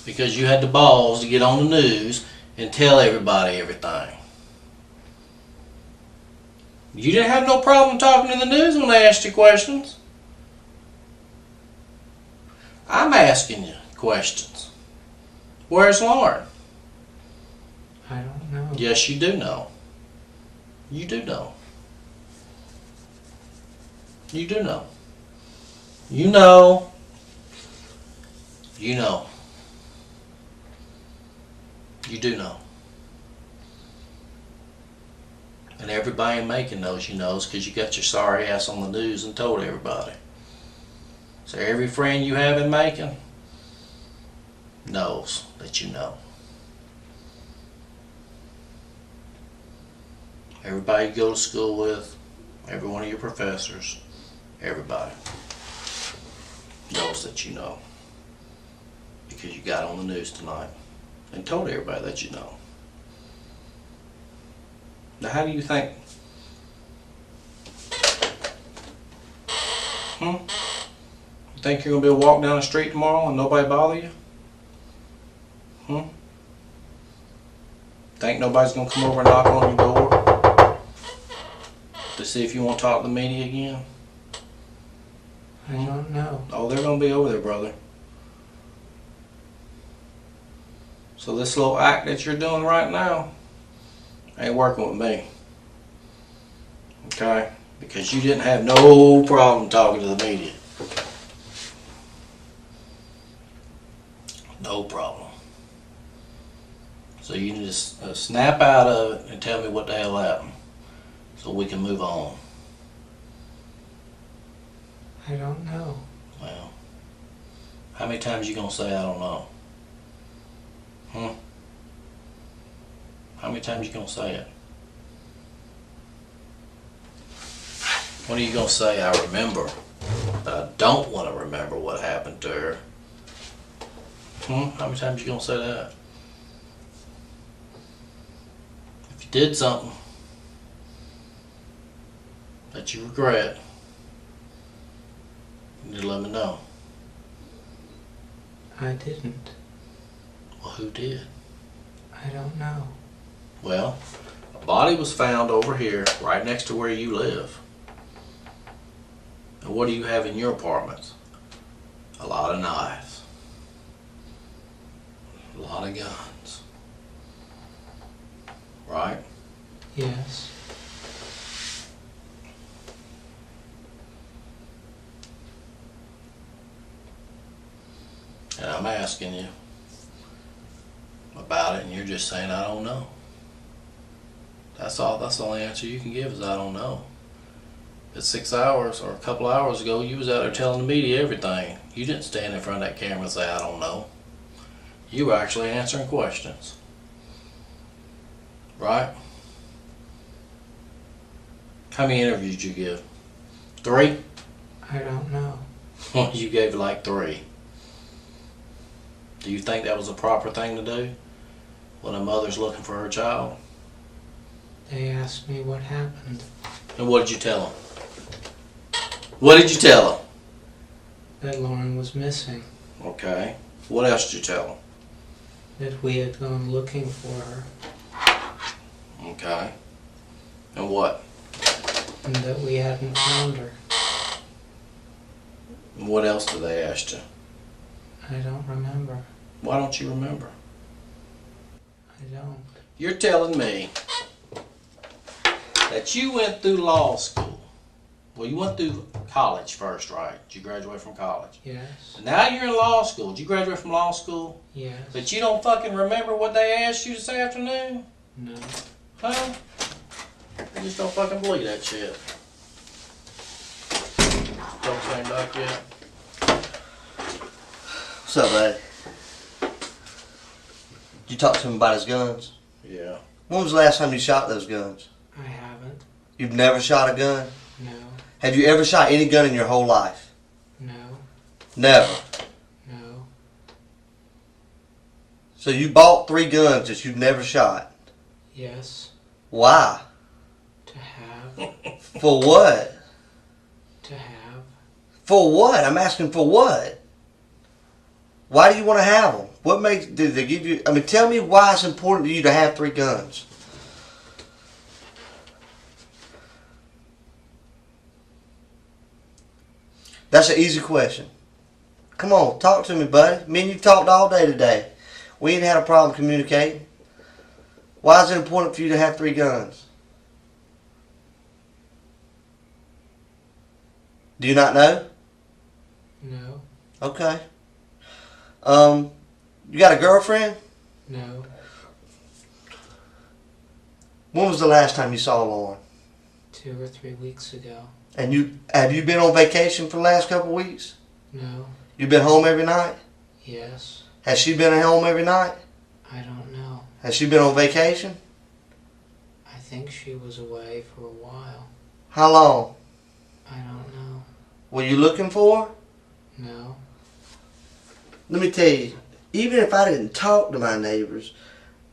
Because you had the balls to get on the news and tell everybody everything. You didn't have no problem talking to the news when they asked you questions. I'm asking you questions. Where's Lauren? I don't know. Yes, you do know. You do know. You do know. You know. You know. You do know. And everybody in Macon knows you knows because you got your sorry ass on the news and told everybody. So every friend you have in Macon knows that you know. Everybody you go to school with, every one of your professors, everybody knows that you know. Because you got on the news tonight and told everybody that you know. Now how do you think? You think you're going to be able to walk down the street tomorrow and nobody bother you? Think nobody's going to come over and knock on your door to see if you want to talk to the media again? I don't know. Oh, they're going to be over there, brother. So this little act that you're doing right now ain't working with me. Okay? Because you didn't have no problem talking to the media. No problem. So you can just snap out of it and tell me what the hell happened so we can move on. I don't know. Well, how many times you gonna say I don't know? How many times you gonna say it? When are you gonna say I remember, but I don't want to remember what happened to her? How many times you gonna say that? If you did something that you regret, you need to let me know. I didn't. Well, who did? I don't know. Well, a body was found over here, right next to where you live. And what do you have in your apartments? A lot of knives. A lot of guns. Right? Yes. And I'm asking you about it, and you're just saying, I don't know. That's all. That's the only answer you can give is I don't know. But 6 hours or a couple hours ago, you was out there telling the media everything. You didn't stand in front of that camera and say, I don't know. You were actually answering questions. Right? How many interviews did you give? 3? I don't know. Well, you gave like 3. Do you think that was a proper thing to do when a mother's looking for her child? They asked me what happened. And what did you tell them? What did you tell them? That Lauren was missing. Okay. What else did you tell them? That we had gone looking for her. Okay. And what? And that we hadn't found her. And what else did they ask you? I don't remember. Why don't you remember? I don't. You're telling me that you went through law school. Well, you went through college first, right? Did you graduate from college? Yes. And now you're in law school. Did you graduate from law school? Yes. But you don't fucking remember what they asked you this afternoon? No. Huh? I just don't fucking believe that shit. Don't say duck yet. What's up, buddy? Did you talk to him about his guns? Yeah. When was the last time you shot those guns? I haven't. You've never shot a gun? No. Have you ever shot any gun in your whole life? No. Never. No. So you bought 3 guns that you've never shot? Yes. Why? To have. For what? To have. For what? I'm asking for what? Why do you want to have them? What makes, did they give you, I mean, tell me why it's important to you to have 3 guns. That's an easy question. Come on, talk to me, buddy. Me and you talked all day today. We ain't had a problem communicating. Why is it important for you to have 3 guns? Do you not know? No. Okay. You got a girlfriend? No. When was the last time you saw Lauren? 2 or 3 weeks ago. And have you been on vacation for the last couple of weeks? No. You been home every night? Yes. Has she been at home every night? I don't know. Has she been on vacation? I think she was away for a while. How long? I don't know. Were you looking for her? No. Let me tell you, even if I didn't talk to my neighbors,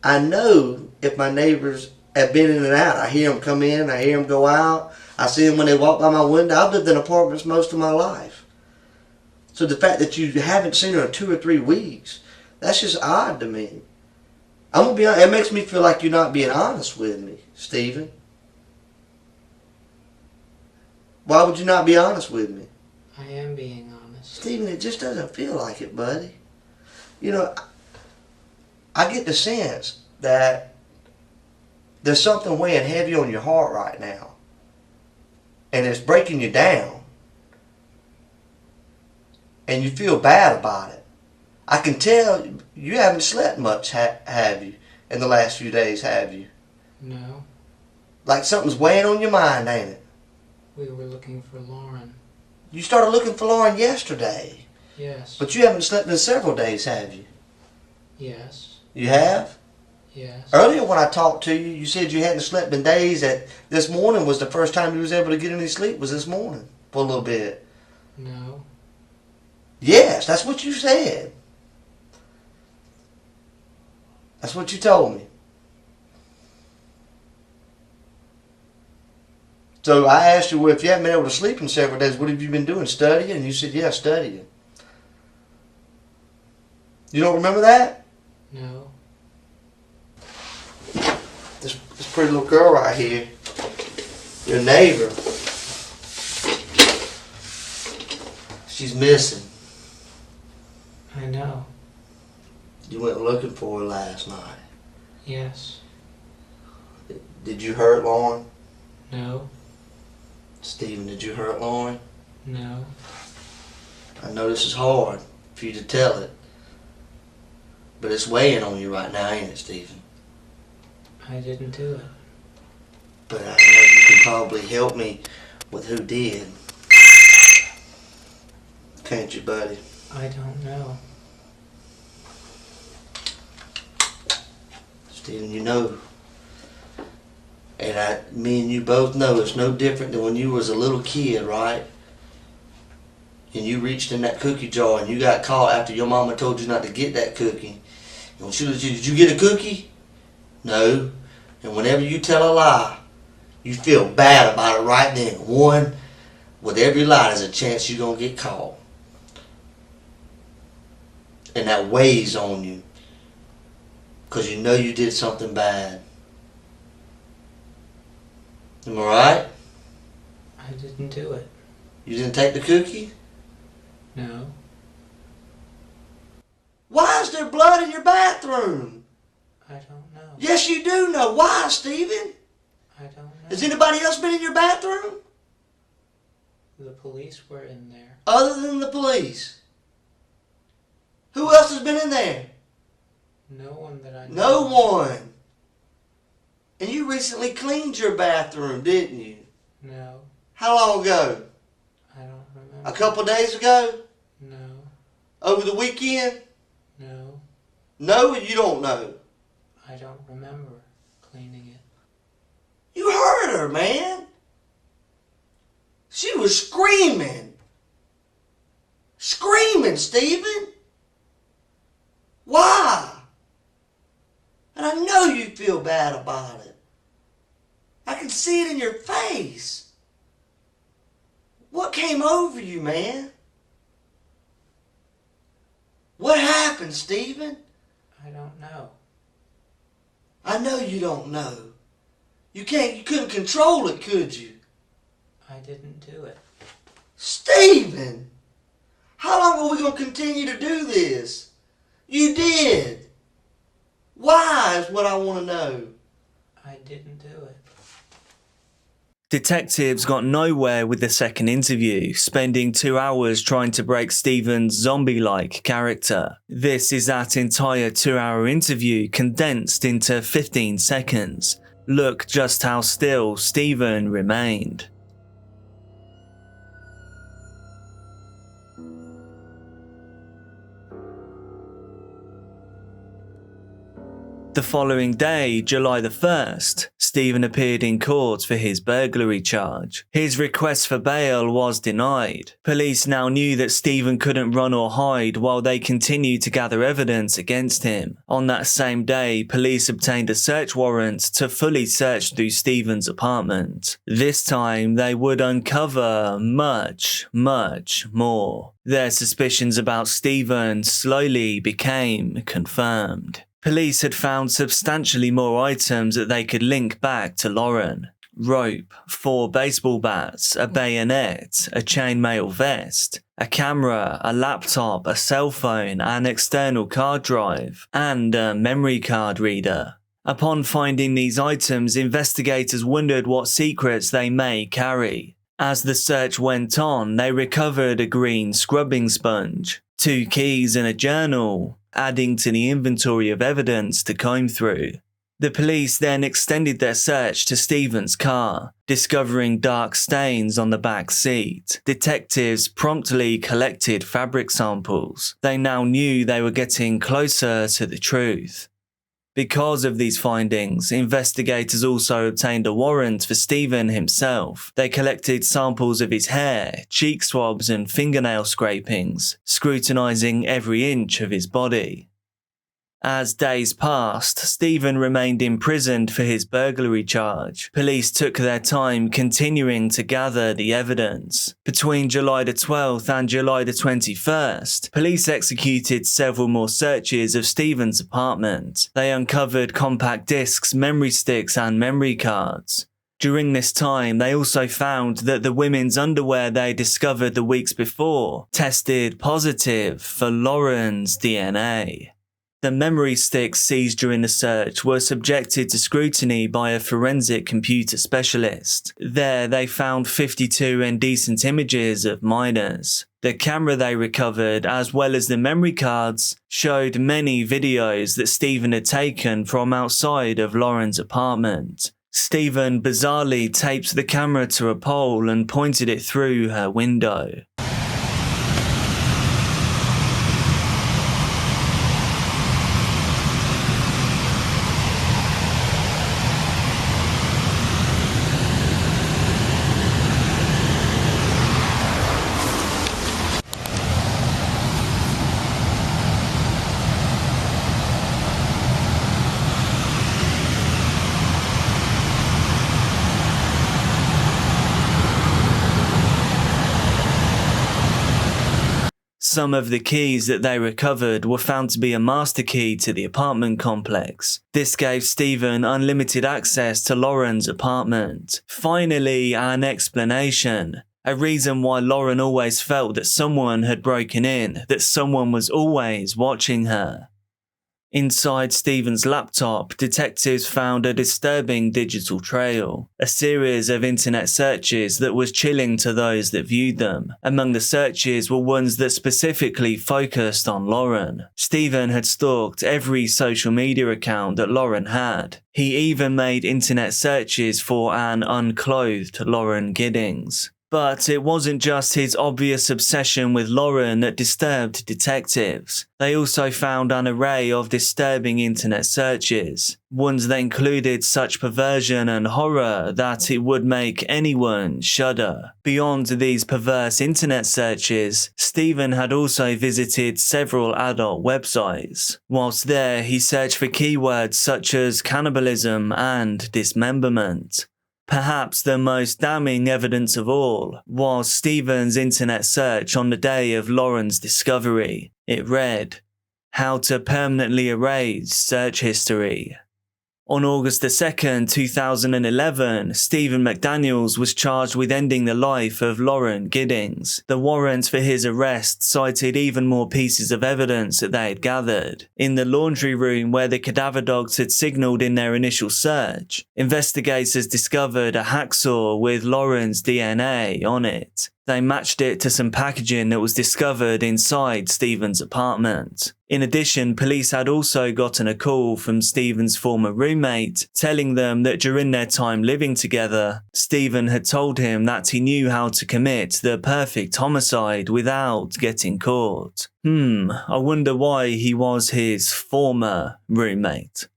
I know if my neighbors have been in and out. I hear them come in, I hear them go out. I see them when they walk by my window. I've lived in apartments most of my life. So the fact that you haven't seen her in 2 or 3 weeks, that's just odd to me. I'm gonna be honest, it makes me feel like you're not being honest with me, Stephen. Why would you not be honest with me? I am being honest. Stephen, it just doesn't feel like it, buddy. You know, I get the sense that there's something weighing heavy on your heart right now. And it's breaking you down. And you feel bad about it. I can tell you haven't slept much, have you? In the last few days, have you? No. Like something's weighing on your mind, ain't it? We were looking for Lauren. You started looking for Lauren yesterday. Yes. But you haven't slept in several days, have you? Yes. You have? Yes. Earlier when I talked to you, you said you hadn't slept in days. That this morning was the first time you was able to get any sleep, was this morning for a little bit. No. Yes, that's what you said. That's what you told me. So I asked you, well, if you haven't been able to sleep in several days, what have you been doing? Studying? And you said, yeah, studying. You don't remember that? No. This pretty little girl right here, your neighbor, she's missing. I know. You went looking for her last night. Yes. Did you hurt Lauren? No. Stephen, did you hurt Lauren? No. I know this is hard for you to tell it, but it's weighing on you right now, ain't it, Stephen? I didn't do it. But I know you can probably help me with who did. Can't you, buddy? I don't know. Stephen, you know And me and you both know it's no different than when you was a little kid, right? And you reached in that cookie jar and you got caught after your mama told you not to get that cookie. And she was, did you get a cookie? No. And whenever you tell a lie, you feel bad about it right then. One, with every lie, there's a chance you're going to get caught. And that weighs on you. Because you know you did something bad. Am I right? I didn't do it. You didn't take the cookie? No. Why is there blood in your bathroom? I don't know. Yes, you do know. Why, Stephen? I don't know. Has anybody else been in your bathroom? The police were in there. Other than the police? Who else has been in there? No one that I know. No one. And you recently cleaned your bathroom, didn't you? No. How long ago? I don't remember. A couple days ago? No. Over the weekend? No. No, you don't know. I don't remember cleaning it. You heard her, man. She was screaming. Screaming, Stephen. Why? And I know you feel bad about it. I can see it in your face. What came over you, man? What happened, Stephen? I don't know. I know you don't know. You couldn't control it, could you? I didn't do it. Stephen! How long are we going to continue to do this? You did. Why is what I want to know. I didn't do it. Detectives got nowhere with the second interview, spending 2 hours trying to break Stephen's zombie-like character. This is that entire 2-hour interview condensed into 15 seconds. Look just how still Stephen remained. The following day, July the 1st, Stephen appeared in court for his burglary charge. His request for bail was denied. Police now knew that Stephen couldn't run or hide while they continued to gather evidence against him. On that same day, police obtained a search warrant to fully search through Stephen's apartment. This time, they would uncover much, much more. Their suspicions about Stephen slowly became confirmed. Police had found substantially more items that they could link back to Lauren. Rope, 4 baseball bats, a bayonet, a chainmail vest, a camera, a laptop, a cell phone, an external card drive, and a memory card reader. Upon finding these items, investigators wondered what secrets they may carry. As the search went on, they recovered a green scrubbing sponge, 2 keys and a journal, adding to the inventory of evidence to comb through. The police then extended their search to Stephen's car, discovering dark stains on the back seat. Detectives promptly collected fabric samples. They now knew they were getting closer to the truth. Because of these findings, investigators also obtained a warrant for Stephen himself. They collected samples of his hair, cheek swabs and fingernail scrapings, scrutinizing every inch of his body. As days passed, Stephen remained imprisoned for his burglary charge. Police took their time continuing to gather the evidence. Between July the 12th and July the 21st, police executed several more searches of Stephen's apartment. They uncovered compact discs, memory sticks, and memory cards. During this time, they also found that the women's underwear they discovered the weeks before tested positive for Lauren's DNA. The memory sticks seized during the search were subjected to scrutiny by a forensic computer specialist. There, they found 52 indecent images of minors. The camera they recovered, as well as the memory cards, showed many videos that Stephen had taken from outside of Lauren's apartment. Stephen bizarrely taped the camera to a pole and pointed it through her window. Some of the keys that they recovered were found to be a master key to the apartment complex. This gave Stephen unlimited access to Lauren's apartment. Finally, an explanation. A reason why Lauren always felt that someone had broken in, that someone was always watching her. Inside Stephen's laptop, detectives found a disturbing digital trail, a series of internet searches that was chilling to those that viewed them. Among the searches were ones that specifically focused on Lauren. Stephen had stalked every social media account that Lauren had. He even made internet searches for an unclothed Lauren Giddings. But it wasn't just his obvious obsession with Lauren that disturbed detectives. They also found an array of disturbing internet searches, ones that included such perversion and horror that it would make anyone shudder. Beyond these perverse internet searches, Stephen had also visited several adult websites. Whilst there, he searched for keywords such as cannibalism and dismemberment. Perhaps the most damning evidence of all was Stephen's internet search on the day of Lauren's discovery. It read, "How to permanently erase search history." On August 2nd, 2011, Stephen McDaniel was charged with ending the life of Lauren Giddings. The warrant for his arrest cited even more pieces of evidence that they had gathered. In the laundry room where the cadaver dogs had signalled in their initial search, investigators discovered a hacksaw with Lauren's DNA on it. They matched it to some packaging that was discovered inside Stephen's apartment. In addition, police had also gotten a call from Stephen's former roommate telling them that during their time living together, Stephen had told him that he knew how to commit the perfect homicide without getting caught. I wonder why he was his former roommate.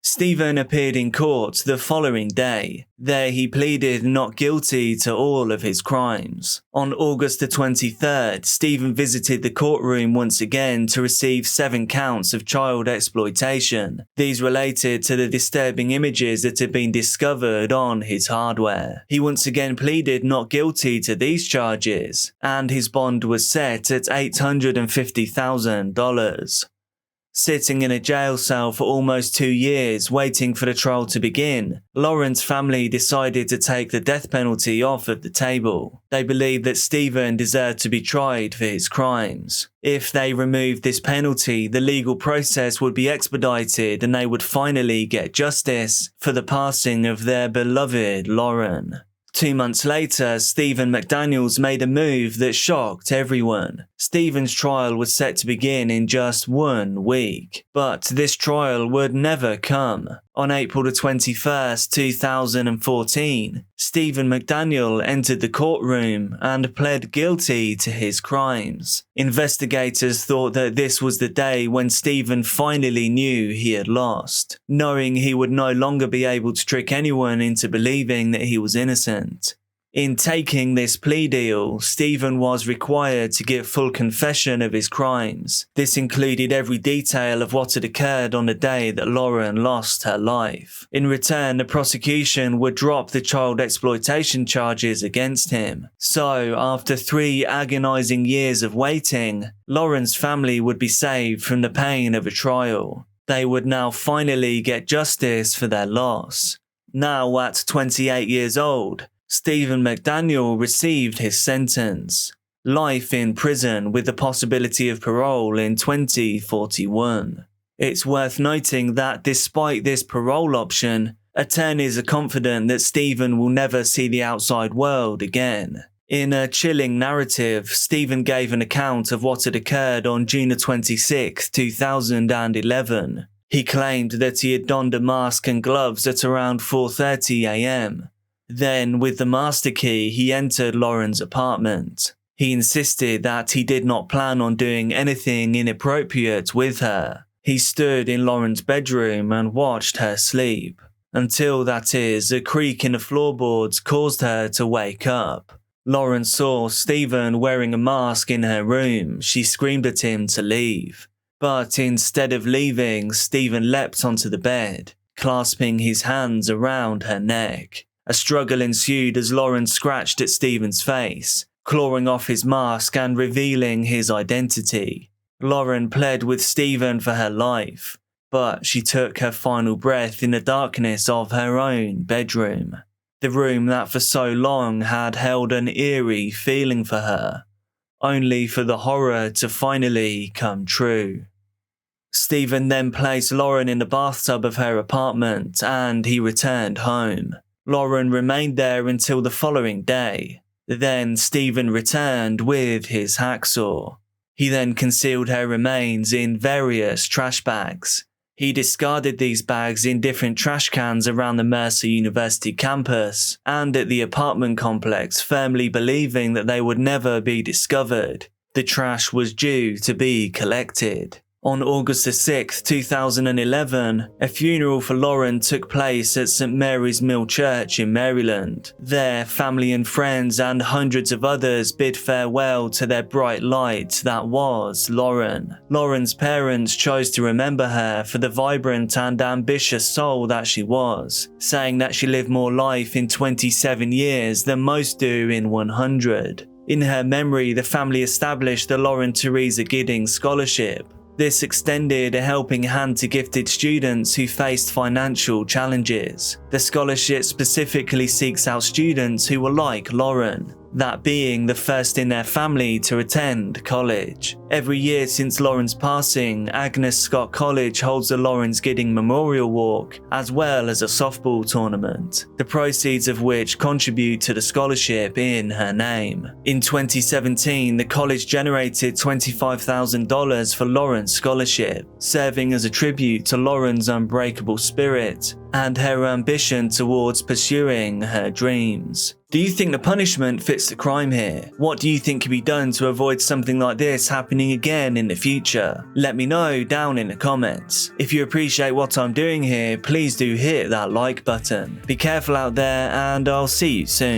Stephen appeared in court the following day. There he pleaded not guilty to all of his crimes. On August the 23rd, Stephen visited the courtroom once again to receive 7 counts of child exploitation. These related to the disturbing images that had been discovered on his hardware. He once again pleaded not guilty to these charges, and his bond was set at $850,000. Sitting in a jail cell for almost 2 years waiting for the trial to begin, Lauren's family decided to take the death penalty off of the table. They believed that Stephen deserved to be tried for his crimes. If they removed this penalty, the legal process would be expedited and they would finally get justice for the passing of their beloved Lauren. 2 months later, Stephen McDaniel made a move that shocked everyone. Stephen's trial was set to begin in just 1 week. But this trial would never come. On April the 21st, 2014, Stephen McDaniel entered the courtroom and pled guilty to his crimes. Investigators thought that this was the day when Stephen finally knew he had lost, knowing he would no longer be able to trick anyone into believing that he was innocent. In taking this plea deal, Stephen was required to give full confession of his crimes. This included every detail of what had occurred on the day that Lauren lost her life. In return, the prosecution would drop the child exploitation charges against him. So, after 3 agonizing years of waiting, Lauren's family would be saved from the pain of a trial. They would now finally get justice for their loss. Now at 28 years old, Stephen McDaniel received his sentence. Life in prison with the possibility of parole in 2041. It's worth noting that despite this parole option, attorneys are confident that Stephen will never see the outside world again. In a chilling narrative, Stephen gave an account of what had occurred on June 26, 2011. He claimed that he had donned a mask and gloves at around 4:30 a.m. Then, with the master key, he entered Lauren's apartment. He insisted that he did not plan on doing anything inappropriate with her. He stood in Lauren's bedroom and watched her sleep. Until, that is, a creak in the floorboards caused her to wake up. Lauren saw Stephen wearing a mask in her room. She screamed at him to leave. But instead of leaving, Stephen leapt onto the bed, clasping his hands around her neck. A struggle ensued as Lauren scratched at Stephen's face. clawing off his mask and revealing his identity. Lauren pled with Stephen for her life, but she took her final breath in the darkness of her own bedroom. The room that for so long had held an eerie feeling for her, only for the horror to finally come true. Stephen then placed Lauren in the bathtub of her apartment and he returned home. Lauren remained there until the following day. Then Stephen returned with his hacksaw. He then concealed her remains in various trash bags. He discarded these bags in different trash cans around the Mercer University campus and at the apartment complex, firmly believing that they would never be discovered. The trash was due to be collected. On August 6, 2011, a funeral for Lauren took place at St. Mary's Mill Church in Maryland. There, family and friends and hundreds of others bid farewell to their bright light that was Lauren. Lauren's parents chose to remember her for the vibrant and ambitious soul that she was, saying that she lived more life in 27 years than most do in 100. In her memory, the family established the Lauren Teresa Giddings Scholarship. This extended a helping hand to gifted students who faced financial challenges. The scholarship specifically seeks out students who were like Lauren, that being the first in their family to attend college. Every year since Lauren's passing, Agnes Scott College holds the Lauren Giddings Memorial Walk, as well as a softball tournament, the proceeds of which contribute to the scholarship in her name. In 2017, the college generated $25,000 for Lauren's scholarship, serving as a tribute to Lauren's unbreakable spirit and her ambition towards pursuing her dreams. Do you think the punishment fits the crime here? What do you think can be done to avoid something like this happening again in the future? Let me know down in the comments. If you appreciate what I'm doing here, please do hit that like button. Be careful out there and I'll see you soon.